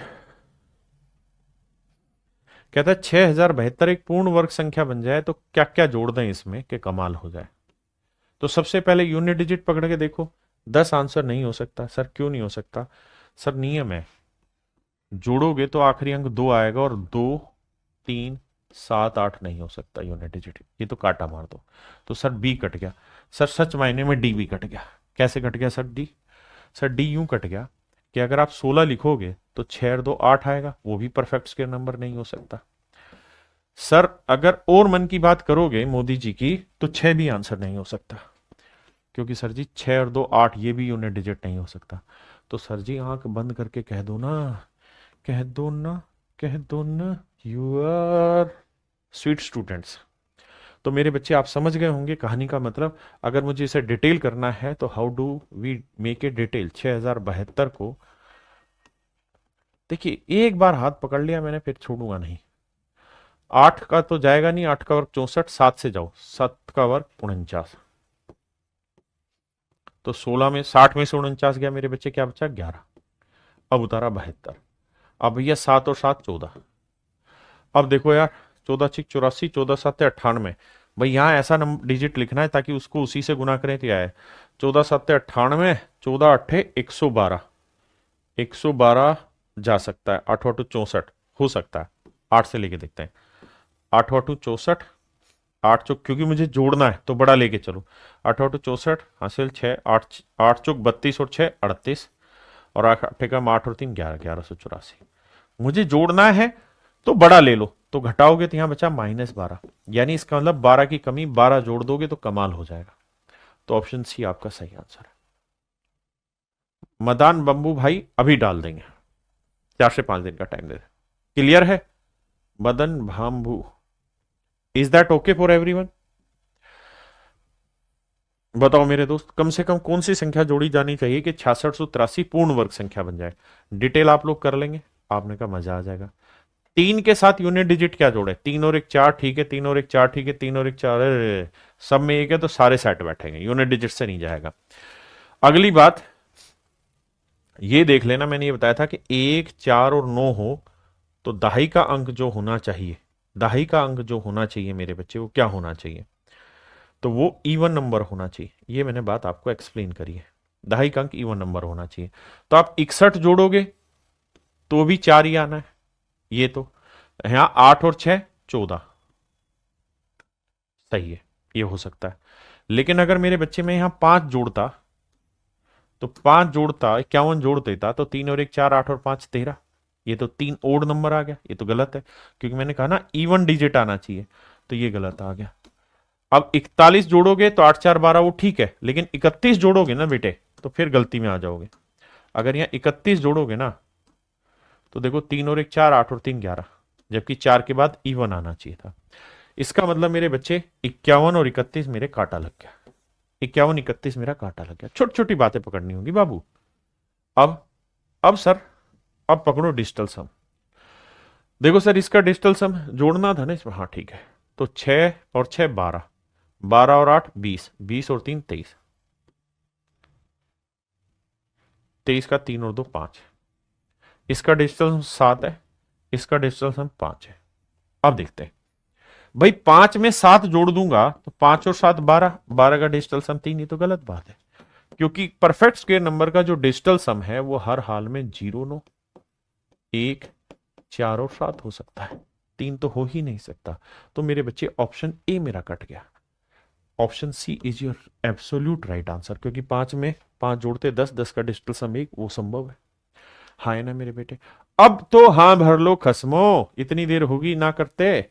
कहता है 6072 एक पूर्ण वर्ग संख्या बन जाए तो क्या क्या जोड़ दें इसमें कि कमाल हो जाए। तो सबसे पहले यूनिट डिजिट पकड़ के देखो। 10 आंसर नहीं हो सकता सर, क्यों नहीं हो सकता? सर नियम है, जोड़ोगे तो आखिरी अंक 2 आएगा, और 2 3 7 8 नहीं हो सकता यूनिट डिजिट। ये तो काटा मार दो। तो सर बी कट गया। सर सच मायने में डी भी कट गया। कैसे कट गया सर डी? सर डी यूं कट गया कि अगर आप 16 लिखोगे तो 6 और 2 8 आएगा, वो भी परफेक्ट स्क्वायर नंबर नहीं हो सकता। सर अगर और मन की बात करोगे मोदी जी की तो 6 भी आंसर नहीं हो सकता, क्योंकि सर जी 6 और 2 8 ये भी यूनिट डिजिट नहीं हो सकता। तो सर जी आंख बंद करके कह दो ना, कह दो ना, कह दो ना, यू आर स्वीट स्टूडेंट्स। तो मेरे बच्चे आप समझ गए होंगे कहानी का मतलब। अगर मुझे इसे डिटेल करना है तो how do we make a detail. 6072 को देखिए एक बार हाथ पकड़ लिया मैंने, फिर छोड़ूंगा नहीं। 8 का तो जाएगा नहीं, 8 का वर्ग 64, 7 से जाओ, 7 का वर्ग 49, तो 16 में 60 में से 49 गया मेरे बच्चे, क्या बचा 11। अब उतारा 72। अब भैया 7 और 7 14। अब देखो यार 14 6 84, 14 7 98। भाई यहाँ ऐसा नंबर डिजिट लिखना है ताकि उसको उसी से गुना करें, तो क्या है 14 7 98, 14 8 112, 112 जा सकता है, 8 8 64 हो सकता है, 8 से लेके देखते हैं, 8 8 64, 8 चौक क्योंकि मुझे जोड़ना है तो बड़ा लेके चलो, 8 8 64 हासिल 6, 8 8 चौक 32 और 6 38, और 8 का 8 और 3 11, 1184। मुझे जोड़ना है तो बड़ा ले लो, तो घटाओगे तो यहां बचा -12, यानी इसका मतलब 12 की कमी, 12 जोड़ दोगे तो कमाल हो जाएगा। तो ऑप्शन सी आपका सही आंसर है। मदान बंबू भाई अभी डाल देंगे, 4 से 5 दिन का टाइम दे दे। क्लियर है? Madan Bhambu, is that okay for everyone? बताओ मेरे दोस्त, कम से कम कौन सी संख्या जोड़ी जानी चाहिए कि 6683 पूर्ण वर्ग संख्या बन जाए? डिटेल आप लोग कर लेंगे, आपने कहा मजा आ जाएगा। 3 के साथ यूनिट डिजिट क्या जोड़े? 3 और 1 4, ठीक है, 3 और 1 4, ठीक है, 3 और 1 4, सब में 1 है तो सारे सेट बैठेंगे, यूनिट डिजिट से नहीं जाएगा। अगली बात ये देख लेना, मैंने ये बताया था कि 1 4 और 9 हो तो दहाई का अंक जो होना चाहिए, दहाई का अंक जो होना चाहिए मेरे बच्चे, वो क्या होना चाहिए? तो वो इवन नंबर होना चाहिए। ये मैंने बात आपको एक्सप्लेन करी है, दहाई का अंक इवन नंबर होना चाहिए। तो आप 61 जोड़ोगे तो भी 4 ही आना है, ये तो यहां 8 और 6 14, सही है, ये हो सकता है। लेकिन अगर मेरे बच्चे में यहां 5 जोड़ता, तो 5 जोड़ता 51 जोड़ देता, तो 3 और 1 4, 8 और 5 13, ये तो 3 ओड नंबर आ गया, ये तो गलत है, क्योंकि मैंने कहा ना इवन डिजिट आना चाहिए, तो ये गलत आ गया। अब 41 जोड़ोगे तो 8 4 12, वो ठीक है, लेकिन 31 जोड़ोगे ना बेटे तो फिर गलती में आ जाओगे। अगर यहां 31 जोड़ोगे ना तो देखो 3 और 1 4, 8 और 3 11, जबकि 4 के बाद इवन आना चाहिए था। इसका मतलब मेरे बच्चे 51 और 31 मेरे काटा लग गया, 51 31 मेरा काटा लग गया। छोटी छोटी बातें पकड़नी होगी बाबू। अब सर, अब पकड़ो डिजिटल सम। देखो सर, इसका डिजिटल सम जोड़ना था ना इसमें, हाँ ठीक है। तो 6 और 6 12, 12 और 8 20, 20 और 3 23, 23 का 3 और 2 5, इसका डिजिटल सम 7 है, इसका डिजिटल सम 5 है। अब देखते हैं भाई, 5 में 7 जोड़ दूंगा तो 5 और 7 12, 12 का डिजिटल सम 3, ये तो गलत बात है, क्योंकि परफेक्ट स्क्वायर नंबर का जो डिजिटल सम है वो हर हाल में 0 9 1 4 और 7 हो सकता है, 3 तो हो ही नहीं सकता। तो मेरे बच्चे ऑप्शन ए मेरा कट गया, option C is your absolute right answer, क्योंकि 5 में 5 जोड़ते 10, 10 का डिजिटल सम 1, वो संभव है। हाँ है ना मेरे बेटे? अब तो हाँ भर लो खसमो, इतनी देर होगी ना करते।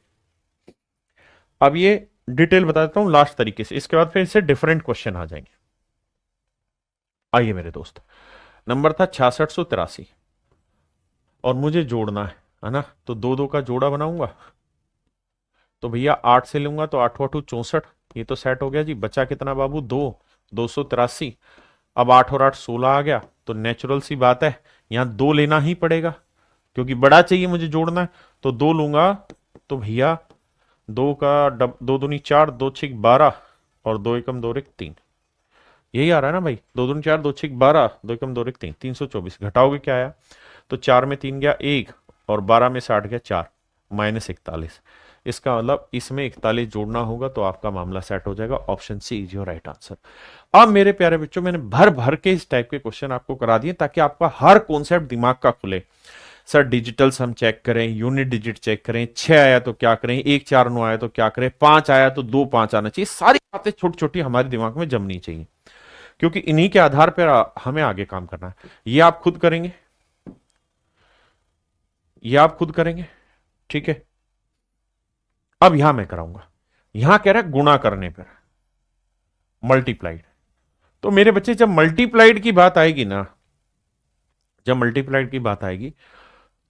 अब ये डिटेल बता देता हूं लास्ट तरीके से, इसके बाद फिर इससे डिफरेंट क्वेश्चन आ जाएंगे। आइए मेरे दोस्त, नंबर था 6683 और मुझे जोड़ना है ना, तो 2 2 का जोड़ा बनाऊंगा, तो भैया 8 से लूंगा तो 8 8 64, ये तो सेट हो गया जी। बचा कितना बाबू? 2, 283। अब 8 और 8 16 आ गया, तो नेचुरल सी बात है यहां 2 लेना ही पड़ेगा, क्योंकि बड़ा चाहिए मुझे जोड़ना है, तो 2 लूंगा। तो भैया 2 का 2 दूनी 4, 2 6 12 और 2 एकम 2 1 3, यही आ रहा है ना भाई, 2 दूनी 4, 2 6 12, 2 एकम 2 1 3, 324। घटाओगे क्या आया? तो 4 में 3 गया 1 और 12 में 60 गया 4, -41। इसका मतलब इसमें 41 जोड़ना होगा तो आपका मामला सेट हो जाएगा। Option C is your right answer. अब मेरे प्यारे बच्चों, मैंने भर भर के इस टाइप के क्वेश्चन आपको करा दिए ताकि आपका हर कॉन्सेप्ट दिमाग का खुले। सर डिजिटल सम चेक करें, यूनिट डिजिट चेक करें, 6 आया तो क्या करें, 1 4 9 आया तो क्या करें, 5 आया तो 2 5 आना चाहिए। सारी बातें छोटी छोटी हमारे दिमाग में जमनी चाहिए, क्योंकि इन्हीं के आधार पर हमें आगे काम करना है। ये आप खुद करेंगे, ये आप खुद करेंगे, ठीक है। अब यहां मैं कराऊंगा, यहां कह रहा है गुणा करने पर मल्टीप्लाइड। तो मेरे बच्चे जब मल्टीप्लाइड की बात आएगी ना, जब मल्टीप्लाइड की बात आएगी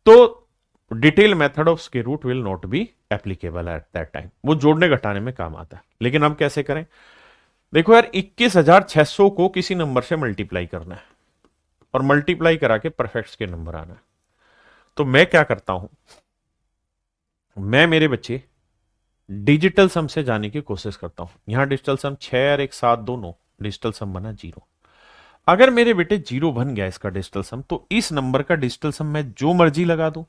तो detail method of square root will not be applicable at that time, वो जोड़ने घटाने में काम आता है। लेकिन हम कैसे करें? देखो यार, 21,600 को किसी नंबर से मल्टीप्लाई करना है और मल्टीप्लाई करा के परफेक्ट स्क्वायर नंबर आना है। तो मैं क्या करता हूं, मैं मेरे बच्चे डिजिटल सम से जाने की कोशिश करता हूं। यहां डिजिटल सम 6 और 1 7 दोनों, डिजिटल सम बना 0। अगर मेरे बेटे 0 बन गया इसका डिजिटल सम, तो इस नंबर का डिजिटल सम मैं जो मर्जी लगा दूं,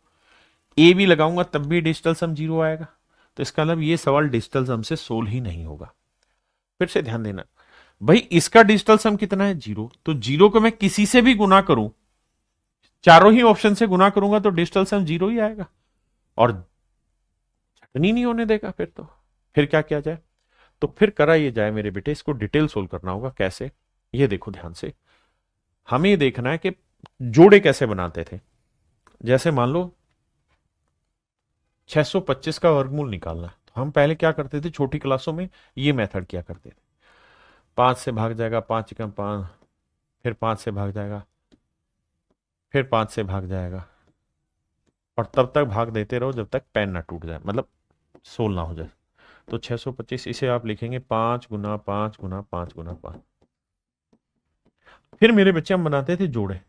ए भी लगाऊंगा तब भी डिजिटल सम 0 आएगा। तो इसका मतलब ये सवाल डिजिटल सम से सोल्व ही नहीं होगा। फिर से ध्यान देना भाई, इसका डिजिटल सम कितना है 0, तो 0 को मैं किसी से भी गुना करूं, चारों ही ऑप्शन से गुना करूंगा तो डिजिटल सम 0 ही आएगा और छटनी नहीं होने देगा। फिर क्या किया जाए, तो फिर करा ये जाए मेरे बेटे, इसको डिटेल सोल्व करना होगा। कैसे, ये देखो ध्यान से, हमें ये देखना है कि जोड़े कैसे बनाते थे। जैसे मान लो 625 का वर्गमूल निकालना है, तो हम पहले क्या करते थे छोटी क्लासों में, ये मेथड किया करते थे। 5 से भाग जाएगा, 5 एकम 5, फिर 5 से भाग जाएगा, फिर 5 से भाग जाएगा, और तब तक भाग देते रहो जब तक पेन ना टूट जाए, मतलब सोल ना हो जाए। तो 625 इसे आप लिखेंगे 5 गुना 5 गुना 5 गुना 5। फिर मेरे बच्चे हम बनाते थे जोड़े,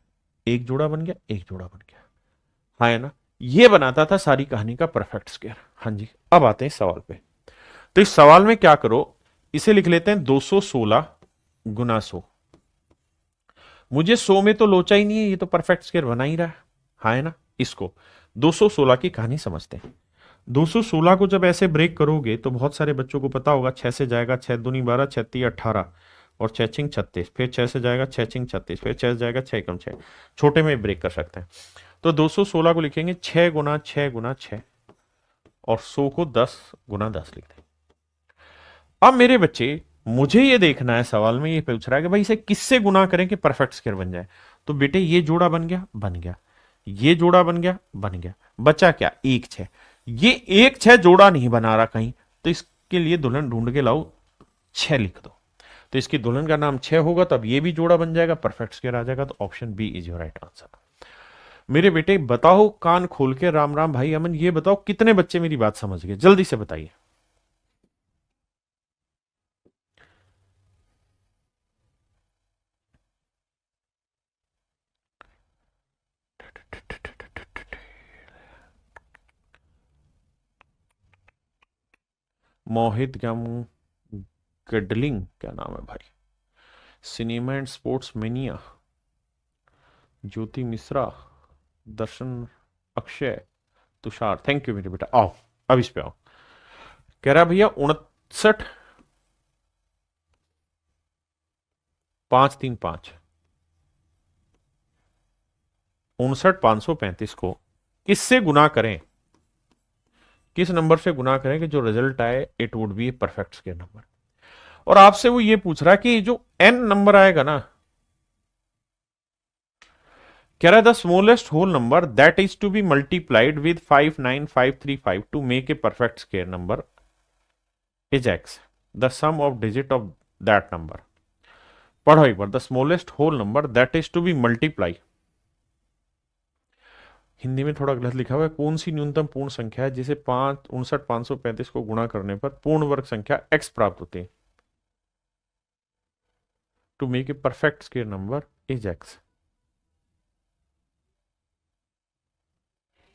एक जोड़ा बन गया, एक जोड़ा बन गया, हाँ है ना, ये बनाता था सारी कहानी का परफेक्ट स्क्वायर। हाँ जी, अब आते हैं सवाल पे। तो इस सवाल में क्या करो, इसे लिख लेते हैं 216 गुना 100। मुझे 100 में तो लोचा ही नहीं है, ये तो परफेक्ट स्क्वायर बना ही रहा है, हाँ है ना। इसको 216 की कहानी समझते हैं। 216 को जब ऐसे ब्रेक करोगे तो बहुत सारे बच्चों को पता होगा, 6 से जाएगा 6 दूनी 12, 6 3 18, और 6 छिंग 36, फिर 6 से जाएगा 6 छिंग 36, फिर 6 से जाएगा 6 कम 6, छोटे में ब्रेक कर सकते हैं। तो 216 को लिखेंगे 6 गुना 6 गुना 6, और 100 को 10 गुना 10 लिखते हैं। अब मेरे बच्चे, मुझे ये देखना है, सवाल में ये पूछ रहा है कि भाई इसे किससे गुना करें कि परफेक्ट स्क्वायर बन जाए। तो बेटे ये जोड़ा बन गया, बन गया, ये जोड़ा बन गया, बन गया, बचा क्या, 1 6। ये 1 6 जोड़ा नहीं बना रहा कहीं, तो इसके लिए दुल्हन ढूंढ के लाओ, 6 लिख दो। तो इसकी दुल्हन का नाम 6 होगा, तब ये भी जोड़ा बन जाएगा, परफेक्ट स्क्वायर आ जाएगा। तो option B is your right answer. मेरे बेटे बताओ कान खोल के, राम राम भाई अमन, ये बताओ कितने बच्चे मेरी बात समझ गए, जल्दी से बताइए। मोहित गम गडलिंग, क्या नाम है भाई, cinema and sports mania, Jyoti Mishra, Darshan, Akshay, Tushar, thank you मेरे बेटा। आओ अब इस पे आओ। कह रहा भैया 59 5 3 5, 59 535 को किससे गुना करें, किस नंबर से गुना करें कि जो रिजल्ट आए it would B A perfect square number. और आपसे वो ये पूछ रहा है कि जो एन नंबर आएगा ना, कह रहा है the smallest whole number that is to be multiplied with 59535 to make a perfect square number is x, the sum of digit of that number. पढ़ो एक बार, the smallest whole number that is to be multiply, Hindi में थोड़ा गलत लिखा हुआ है, कौन सी न्यूनतम पूर्ण संख्या है जिसे 59 535 को गुणा करने पर पूर्ण वर्ग संख्या x प्राप्त होती है, to make a perfect square number is x,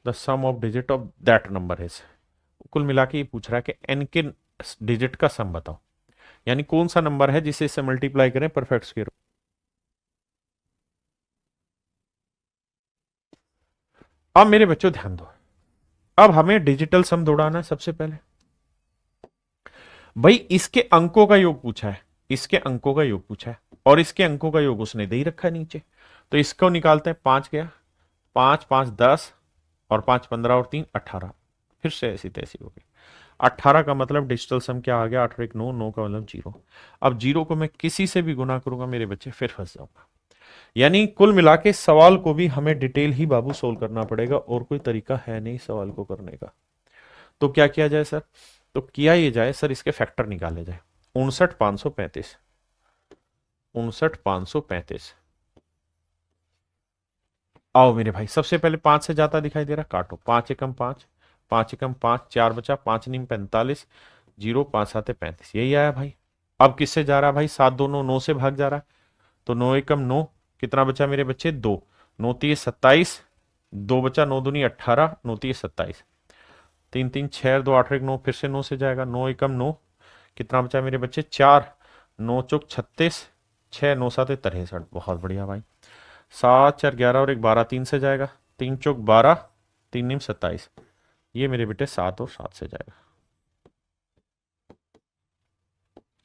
the sum of digit of that number is. कुल मिला के ये पूछ रहा है कि n के डिजिट का सम बताओ, यानी कौन सा नंबर है जिसे इससे मल्टीप्लाई करें परफेक्ट स्क्वायर। अब मेरे बच्चों ध्यान दो, अब हमें डिजिटल सम दौड़ाना है। सबसे पहले भाई इसके अंकों का योग पूछा है, इसके अंकों का योग पूछा है, और इसके अंकों का योग उसने दे ही रखा है नीचे। तो इसको निकालते हैं, 5 गया, 5 5 10, और 5 15, और 3 18, फिर से ऐसी तैसी हो गई। 18 का मतलब डिजिटल सम क्या आ गया, 8 और 1 9, 9 का मतलब 0। अब 0 को मैं किसी से भी गुना करूंगा मेरे बच्चे, फिर फंस जाऊंगा। यानी कुल मिला के सवाल को भी हमें डिटेल ही बाबू सोल्व करना पड़ेगा, और कोई तरीका है नहीं सवाल को करने का। तो क्या किया जाए सर, तो किया ये जाए सर, इसके फैक्टर निकाले जाए। 59 535, 59 535। आओ मेरे भाई, सबसे पहले 5 से जाता दिखाई दे रहा, काटो, 5 एकम 5, 5 एकम 5, 4 बचा, 5 नीम 45, 0 5 7 35, यही आया भाई। अब किससे जा रहा भाई, 7 2 9, 9 से भाग जा रहा है, तो 9 एकम 9, कितना बचा मेरे बच्चे, 2, 9 3 27, 2 बचा, 9 दूनी 18, 9 3 27, 3 3 6 2 8 1 9, फिर से 9 से जाएगा, 9 एकम 9, कितना बचा मेरे बच्चे 4, 9 चौक 36, 6 9 7 63, बहुत बढ़िया भाई। 7 4 11 और 1 12, 3 से जाएगा, 3 चौक 12, 3 निम 27, ये मेरे बेटे 7 और 7 से जाएगा।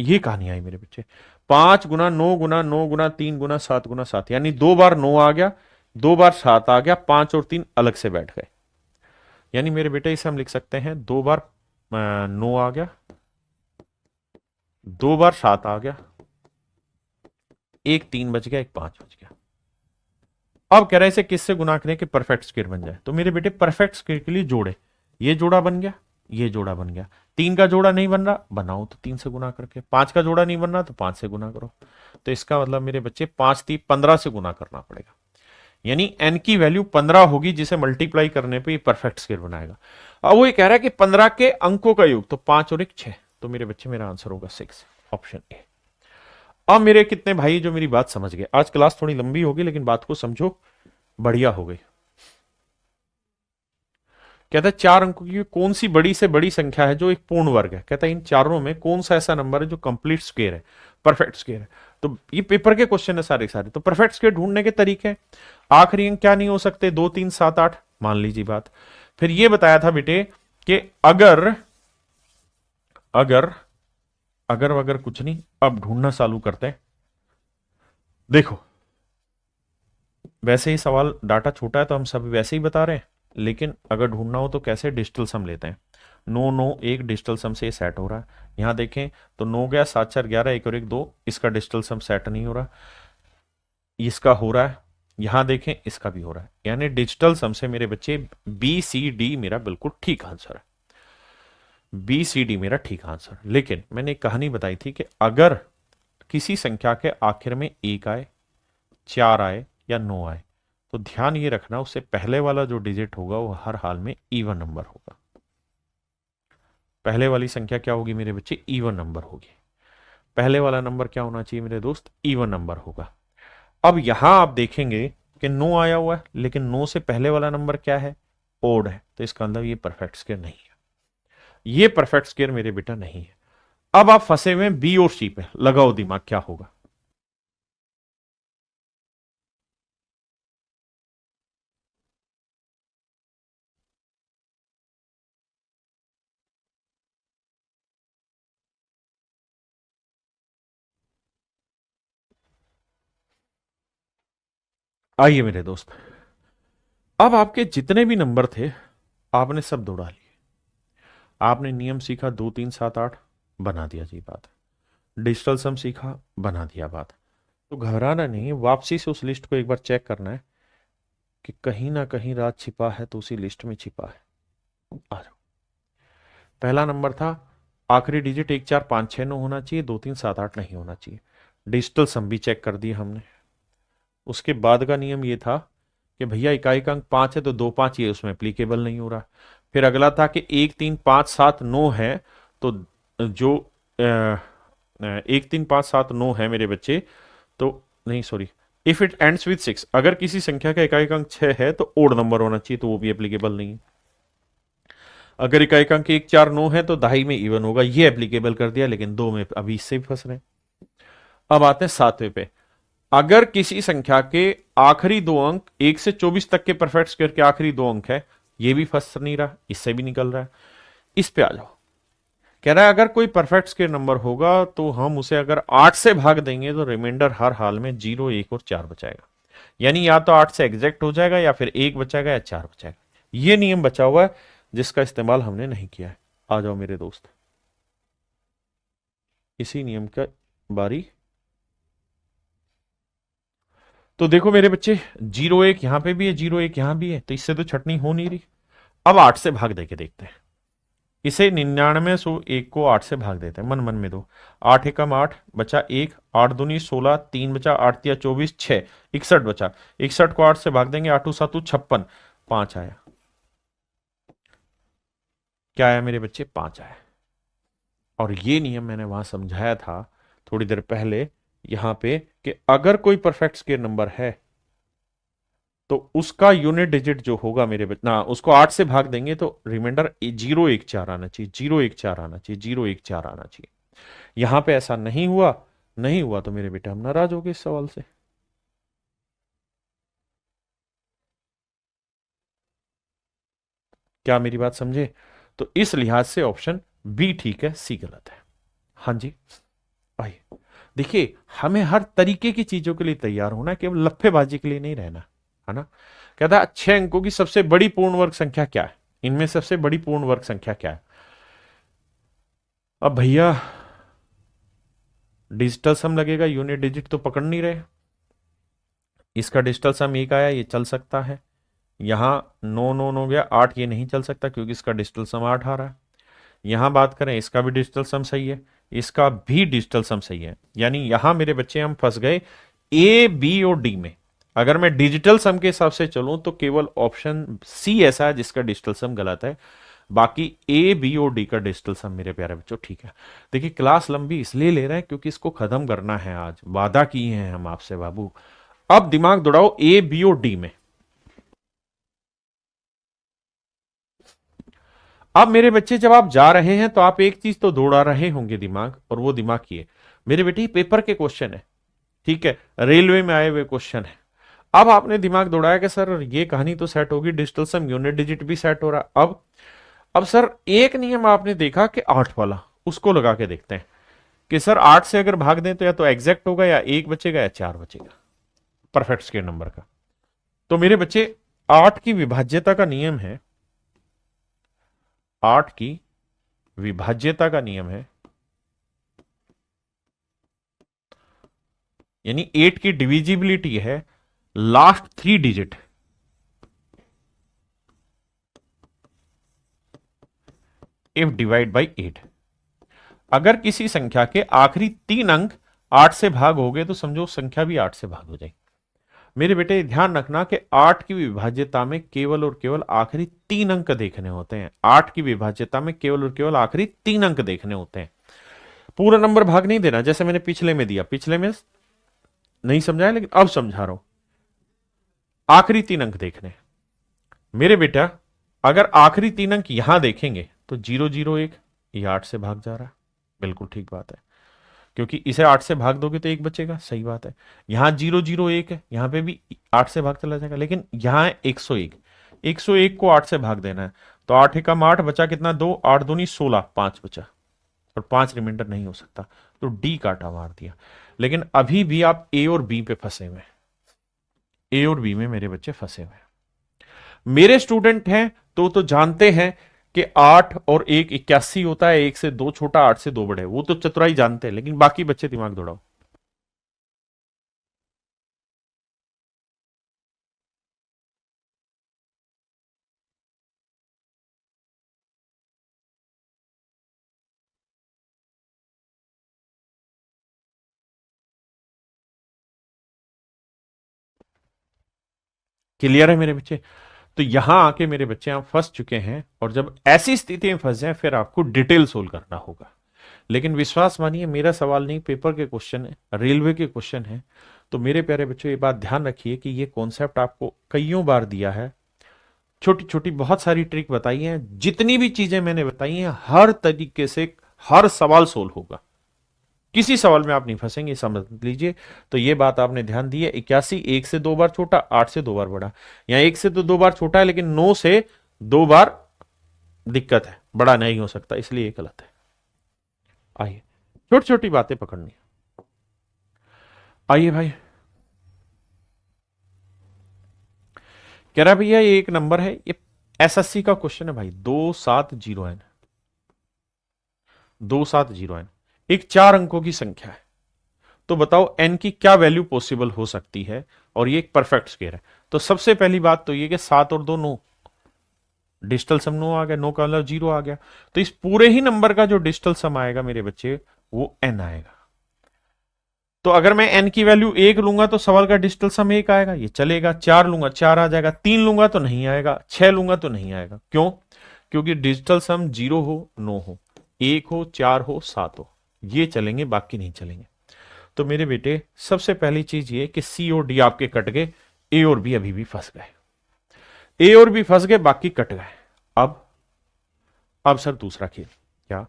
ये कहानी आई मेरे बच्चे। 5 गुना 9 गुना 9 गुना 3 गुना 7 गुना 7, यानी 2 बार 9 आ गया, 2 बार 7 आ गया, 5 और 3 अलग से बैठ गए। यानी मेरे बेटे इसे हम लिख सकते हैं 2 बार 9 आ गया, 2 बार 7 आ गया, एक 3 बच गया, एक 5 बच गया। अब कह रहे हैं इसे किससे गुना करें कि परफेक्ट स्क्वायर बन जाए। तो मेरे बेटे परफेक्ट स्क्वायर के लिए जोड़े, ये जोड़ा बन गया, ये जोड़ा बन गया। 3 का जोड़ा नहीं बन रहा, बनाओ तो 3 से गुना करके। 5 का जोड़ा नहीं बन रहा तो 5 से गुना करो। तो इसका मतलब मेरे बच्चे 5 3 15 से गुना करना पड़ेगा, यानी n की वैल्यू 15 होगी, जिसे मल्टीप्लाई करने पे ये परफेक्ट स्क्वायर बनाएगा। अब वो ये कह रहा है कि 15 के अंकों का योग, तो 5 और 1 6, तो मेरे बच्चे मेरा आंसर होगा 6, ऑप्शन ए। अब मेरे कितने भाई जो मेरी बात समझ गए, आज क्लास थोड़ी लंबी होगी लेकिन बात को समझो, बढ़िया हो गई। कहता है 4 अंकों की कौन सी बड़ी से बड़ी संख्या है जो एक पूर्ण वर्ग है। कहता है इन चारों में कौन सा ऐसा नंबर है जो कंप्लीट स्क्वायर है, परफेक्ट स्क्वायर है। तो ये पेपर के क्वेश्चन है सारे सारे। तो परफेक्ट स्क्वायर ढूंढने के तरीके हैं, आखिरी अंक क्या नहीं हो सकते, 2 3 7 8, मान लीजिए बात। फिर ये बताया था बेटे कि अगर अगर अगर अगर कुछ नहीं, अब ढूंढना चालू करते हैं। देखो वैसे ही सवाल डाटा छोटा है तो हम सब वैसे ही बता रहे हैं, लेकिन अगर ढूंढना हो तो कैसे, डिजिटल सम लेते हैं। 9 9 1 डिजिटल सम से सेट हो रहा है। यहां देखें तो 9 गया, 7 4 11, 1 और 1 2, इसका डिजिटल सम सेट नहीं हो रहा, इसका हो रहा है। यहां देखें इसका भी हो रहा है, यानी डिजिटल सम से मेरे बच्चे बी सी डी मेरा बिल्कुल ठीक आंसर है, बी सी डी मेरा ठीक आंसर। लेकिन मैंने एक कहानी बताई थी कि अगर किसी संख्या के आखिर में 1 आए, 4 आए या 9 आए, तो ध्यान ये रखना उससे पहले वाला जो डिजिट होगा वो हर हाल में इवन नंबर होगा। पहले वाली संख्या क्या होगी मेरे बच्चे, इवन नंबर होगी। पहले वाला नंबर क्या होना चाहिए मेरे दोस्त, इवन नंबर होगा। अब यहां आप देखेंगे कि 9 आया हुआ है, लेकिन 9 से पहले वाला नंबर क्या है, ओड है, तो इसका मतलब ये परफेक्ट स्क्वायर नहीं है, ये परफेक्ट स्क्वायर मेरे बेटा नहीं है। अब आप फंसे हुए बी और सी पे, लगाओ दिमाग क्या होगा। आइए मेरे दोस्त, अब आपके जितने भी नंबर थे आपने सब दौड़ा लिए, आपने नियम सीखा 2 3 7 8, बना दिया जी बात। डिजिटल सम सीखा, बना दिया बात। तो घबराना नहीं, वापसी से उस लिस्ट को एक बार चेक करना है कि कहीं ना कहीं राज छिपा है तो उसी लिस्ट में छिपा है। आ जाओ। पहला नंबर था आखिरी डिजिट 1 4 5 6 9 होना चाहिए, 2 3 7 8 नहीं होना चाहिए। डिजिटल सम भी चेक कर दिया हमने। उसके बाद का नियम ये था कि भैया इकाई का अंक 5 है तो 2 5 ये उसमें एप्लीकेबल नहीं हो रहा। फिर अगला था कि 1 3 5 7 9 है, तो जो 1 3 5 7 9 है मेरे बच्चे, तो नहीं sorry, if it ends with 6, अगर किसी संख्या का इकाई का अंक 6 है तो ओड नंबर होना चाहिए, तो वो भी एप्लीकेबल नहीं है। अगर इकाई का अंक 1 4 9 है तो दहाई में इवन होगा, ये एप्लीकेबल कर दिया, लेकिन 2 में अभी इससे भी फंस रहे हैं। अब आते हैं 7वें पे। अगर किसी संख्या के आखिरी 2 अंक 1 से 24 तक के परफेक्ट स्क्वायर के आखिरी 2 अंक है, ये भी फंस नहीं रहा, इससे भी निकल रहा है। इस पे आ जाओ। कह रहा है अगर कोई परफेक्ट स्क्वायर नंबर होगा तो हम उसे अगर 8 से भाग देंगे तो रिमाइंडर हर हाल में 0 1 और 4 बचाएगा, यानी या तो 8 से एग्जैक्ट हो जाएगा या फिर 1 बचाएगा या 4 बचाएगा। ये नियम बचा हुआ है जिसका इस्तेमाल हमने नहीं किया है। आ जाओ मेरे दोस्त, इसी नियम का बारी। तो देखो मेरे बच्चे, 0 1 यहां पे भी है, 0 1 यहां भी है, तो इससे तो छटनी हो नहीं रही। अब 8 से भाग देके देखते हैं। इसे 99 को 8 से भाग देते हैं, मन मन में दो। 8 एकम 8 बचा 1, 8 दूनी 16, 3 बचा, 8 तिया 24, 6 61 बचा। 61 को 8 से भाग देंगे, 8 7 56, 5 आया। क्या आया मेरे बच्चे, 5 आया। और ये नियम मैंने वहां समझाया था थोड़ी देर पहले यहां पे, कि अगर कोई परफेक्ट स्क्वायर नंबर है तो उसका यूनिट डिजिट जो होगा मेरे ना, उसको 8 से भाग देंगे तो रिमाइंडर 014 आना चाहिए, 014 आना चाहिए, 014 आना चाहिए। यहां पे ऐसा नहीं हुआ, नहीं हुआ तो मेरे बेटे हम नाराज हो गए इस सवाल से। क्या मेरी बात समझे? तो इस लिहाज से ऑप्शन बी ठीक है, सी गलत है। हाँ जी भाई, देखिए हमें हर तरीके की चीजों के लिए तैयार होना है, केवल लफ्फेबाजी के लिए नहीं रहना, है ना। कहता है 6 अंकों की सबसे बड़ी पूर्ण वर्ग संख्या क्या है, इनमें सबसे बड़ी पूर्ण वर्ग संख्या क्या है। अब भैया डिजिटल सम लगेगा, यूनिट डिजिट तो पकड़ नहीं रहे। इसका डिजिटल सम एक आया, ये चल सकता है। यहां 9 9 हो गया, 8 ये नहीं चल सकता क्योंकि इसका डिजिटल सम 8 आ रहा है। यहां बात करें, इसका भी डिजिटल सम सही है, इसका भी डिजिटल सम सही है। यानी यहां मेरे बच्चे हम फंस गए ए बी और डी में। अगर मैं डिजिटल सम के हिसाब से चलूं तो केवल ऑप्शन सी ऐसा है जिसका डिजिटल सम गलत है, बाकी ए बी और डी का डिजिटल सम मेरे प्यारे बच्चों ठीक है। देखिए क्लास लंबी इसलिए ले रहे हैं क्योंकि इसको खत्म करना है, आज वादा किए हैं हम आपसे बाबू। अब दिमाग दौड़ाओ ए बी और डी में। अब मेरे बच्चे जब आप जा रहे हैं तो आप एक चीज तो दौड़ा रहे होंगे दिमाग, और वो दिमाग की है मेरे बेटे पेपर के क्वेश्चन है, ठीक है, रेलवे में आए हुए क्वेश्चन है। अब आपने दिमाग दौड़ाया कि सर ये कहानी तो सेट होगी, डिजिटल सम यूनिट डिजिट भी सेट हो रहा। अब सर एक नियम आपने देखा कि 8 वाला, उसको लगा के देखते हैं कि सर 8 से अगर भाग दें तो या तो एग्जैक्ट होगा, या 1 बचेगा या 4 बचेगा परफेक्ट स्क्वायर नंबर का। तो मेरे बच्चे 8 की विभाज्यता का नियम है, 8 की विभाज्यता का नियम है, यानी 8 की डिविजिबिलिटी है last 3 digit, if divide by 8। अगर किसी संख्या के आखिरी 3 अंक 8 से भाग हो गए तो समझो संख्या भी 8 से भाग हो जाएगी। मेरे बेटे ध्यान रखना कि 8 की विभाज्यता में केवल और केवल आखिरी 3 अंक देखने होते हैं, 8 की विभाज्यता में केवल और केवल आखिरी 3 अंक देखने होते हैं, पूरा नंबर भाग नहीं देना, जैसे मैंने पिछले में दिया, पिछले में नहीं समझाया लेकिन अब समझा रहा हूं। आखिरी 3 अंक देखने मेरे बेटा, अगर आखिरी 3 अंक यहां देखेंगे तो 0 0 1, ये 8 से भाग जा रहा है, बिल्कुल ठीक बात है, क्योंकि इसे 8 से भाग दोगे तो 1 बचेगा, सही बात है। यहां 0 0 1 है, यहां पे भी 8 से भाग चला जाएगा, लेकिन यहां है 101, 101 को 8 से भाग देना है, तो 8 एकम 8 बचा कितना, 2, 8 दूनी 16, 5 बचा, और 5 रिमाइंडर नहीं हो सकता, तो डी काटा मार दिया। लेकिन अभी भी आप ए और बी पे फंसे हुए, ए और बी में मेरे बच्चे फंसे हुए। मेरे स्टूडेंट हैं तो जानते हैं कि 8 और 1 81 होता है, 1 से 2 छोटा, 8 से 2 बड़े, वो तो चतुराई जानते हैं, लेकिन बाकी बच्चे दिमाग दौड़ाओ। क्लियर है मेरे बच्चे? तो यहां आके मेरे बच्चे आप फंस चुके हैं, और जब ऐसी स्थिति में फंस जाए फिर आपको डिटेल सोल्व करना होगा। लेकिन विश्वास मानिए मेरा सवाल नहीं, पेपर के क्वेश्चन है, रेलवे के क्वेश्चन है। तो मेरे प्यारे बच्चों ये बात ध्यान रखिए कि ये कॉन्सेप्ट आपको कईयों बार दिया है, छोटी छोटी बहुत सारी ट्रिक बताई है, जितनी भी चीजें मैंने बताई हैं हर तरीके से हर सवाल सोल्व होगा, किसी सवाल में आप नहीं फंसेंगे, समझ लीजिए। तो ये बात आपने ध्यान दी है, 81 1 से 2 बार छोटा, 8 से 2 बार बड़ा, यहाँ 1 से तो 2 बार छोटा है लेकिन 9 से 2 बार दिक्कत है, बड़ा नहीं हो सकता, इसलिए ये गलत है। आइए छोटी छोटी बातें पकड़नी, आइए भाई। कह रहा भैया ये एक नंबर है, ये एसएससी का क्वेश्चन है भाई, 270N, 270N एक 4 अंकों की संख्या है, तो बताओ एन की क्या वैल्यू पॉसिबल हो सकती है, और ये एक परफेक्ट स्क्वायर है। तो सबसे पहली बात तो ये कि 7 और 2 9, डिजिटल सम 9 आ गया, 9 का मतलब 0 आ गया, तो इस पूरे ही नंबर का जो डिजिटल सम आएगा मेरे बच्चे वो एन आएगा। तो अगर मैं एन की वैल्यू 1 लूंगा तो सवाल का डिजिटल सम 1 आएगा, ये चलेगा। 4 लूंगा 4 आ जाएगा, 3 लूंगा तो नहीं आएगा, 6 लूंगा तो नहीं आएगा। क्यों? क्योंकि डिजिटल सम 0 हो 9 हो 1 हो 4 हो 7 हो, ये चलेंगे, बाकी नहीं चलेंगे। तो मेरे बेटे सबसे पहली चीज ये कि सी और डी आपके कट गए, ए और बी अभी भी फंस गए, ए और बी फंस गए, बाकी कट गए। अब सर दूसरा खेल क्या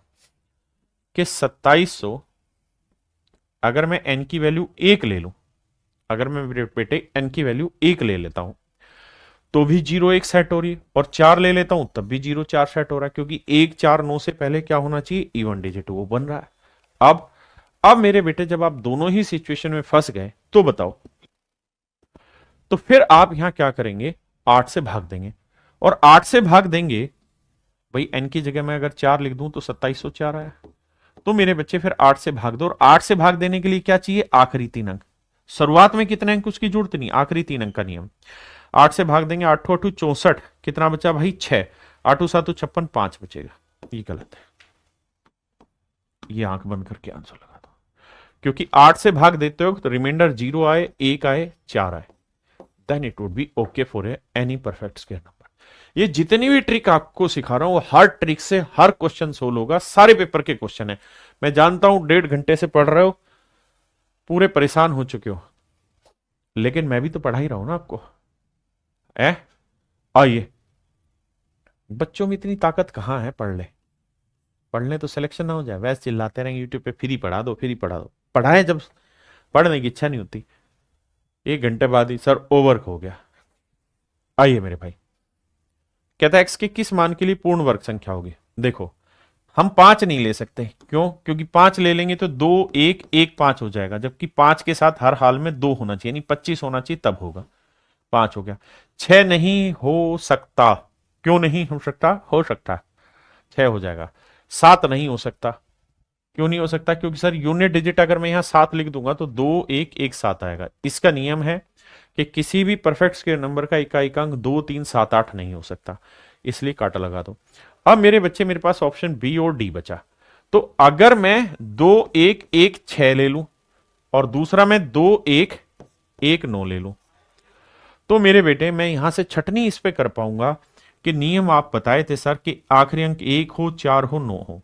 कि 2700 अगर मैं n की वैल्यू 1 ले लूं, अगर मैं मेरे बेटे n की वैल्यू 1 ले लेता हूं तो भी 0 1 सेट हो रही है, और 4 ले लेता हूं तब भी 0 4 सेट हो रहा है, क्योंकि 1 4 9 से पहले क्या होना चाहिए, इवन डिजिट, वो बन रहा है। अब मेरे बेटे जब आप दोनों ही सिचुएशन में फंस गए तो बताओ, तो फिर आप यहां क्या करेंगे, 8 से भाग देंगे, और 8 से भाग देंगे, भाई n की जगह मैं अगर 4 लिख दूं तो 2704 आया। तो मेरे बच्चे फिर 8 से भाग दो, और 8 से भाग देने के लिए क्या चाहिए, आखिरी 3 अंक। शुरुआत में कितने अंक उसकी जरूरत नहीं, आखिरी 3 अंक का नियम। 8 से भाग देंगे, 8 8 64, कितना बचा भाई 6, 8 7 56, 5 बचेगा। ये गलत है, ये आंख बंद करके आंसर लगा दो, क्योंकि 8 से भाग देते हो तो रिमाइंडर 0 आए, 1 आए, 4 आए, then it would be okay for any perfect square number. ये जितनी भी ट्रिक आपको सिखा रहा हूं वो हर ट्रिक से हर क्वेश्चन सोल्व होगा, सारे पेपर के क्वेश्चन है। मैं जानता हूं 1.5 घंटे से पढ़ रहे हो, पूरे परेशान हो चुके हो, लेकिन मैं भी तो पढ़ा ही रहा हूं ना आपको। आइए, बच्चों में इतनी ताकत कहां है, पढ़ ले तो सिलेक्शन ना हो जाए, वैसे चिल्लाते रहेंगे यूट्यूब पे फ्री पढ़ा दो फ्री पढ़ा दो, पढ़ाएं जब पढ़ने की इच्छा नहीं होती, 1 घंटे बाद ही सर ओवर हो गया। आइए मेरे भाई, कहता है एक्स के किस मान के लिए पूर्ण वर्ग संख्या होगी। देखो हम 5 नहीं ले सकते, क्यों, क्योंकि 5 ले लेंगे तो 2 1 1 5 हो जाएगा, जबकि 5 के साथ हर हाल में 2 होना चाहिए, यानी 25 होना चाहिए, तब होगा। 5 हो गया। 6 नहीं हो सकता, क्यों नहीं हो सकता, हो सकता, 6 हो जाएगा। 7 नहीं हो सकता, क्यों नहीं हो सकता, क्योंकि सर यूनिट डिजिट अगर मैं यहां 7 लिख दूंगा तो 2 1 1 7 आएगा। इसका नियम है कि किसी भी परफेक्ट स्क्वायर नंबर का इकाई अंक 2 3 7 8 नहीं हो सकता, इसलिए काटा लगा दो। अब मेरे बच्चे मेरे पास ऑप्शन बी और डी बचा, तो अगर मैं 2 1 1 6 ले लूं और दूसरा मैं 2 1 1 9 ले लूं, तो मेरे बेटे मैं यहां से छटनी इस पे कर पाऊंगा कि नियम आप बताए थे सर कि आखिरी अंक 1 हो 4 हो 9 हो,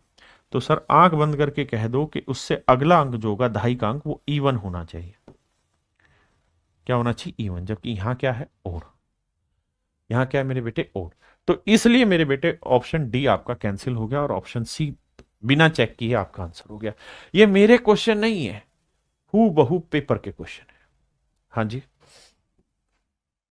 तो सर आंख बंद करके कह दो कि उससे अगला अंक जो होगा दहाई का अंक वो इवन होना चाहिए। क्या होना चाहिए, इवन, जबकि यहां क्या है, और, यहां क्या है मेरे बेटे, और। तो इसलिए मेरे बेटे ऑप्शन डी आपका कैंसिल हो गया और ऑप्शन सी बिना चेक किए आपका आंसर हो गया। ये मेरे क्वेश्चन नहीं है, हु बहू पेपर के क्वेश्चन है। हाँ जी।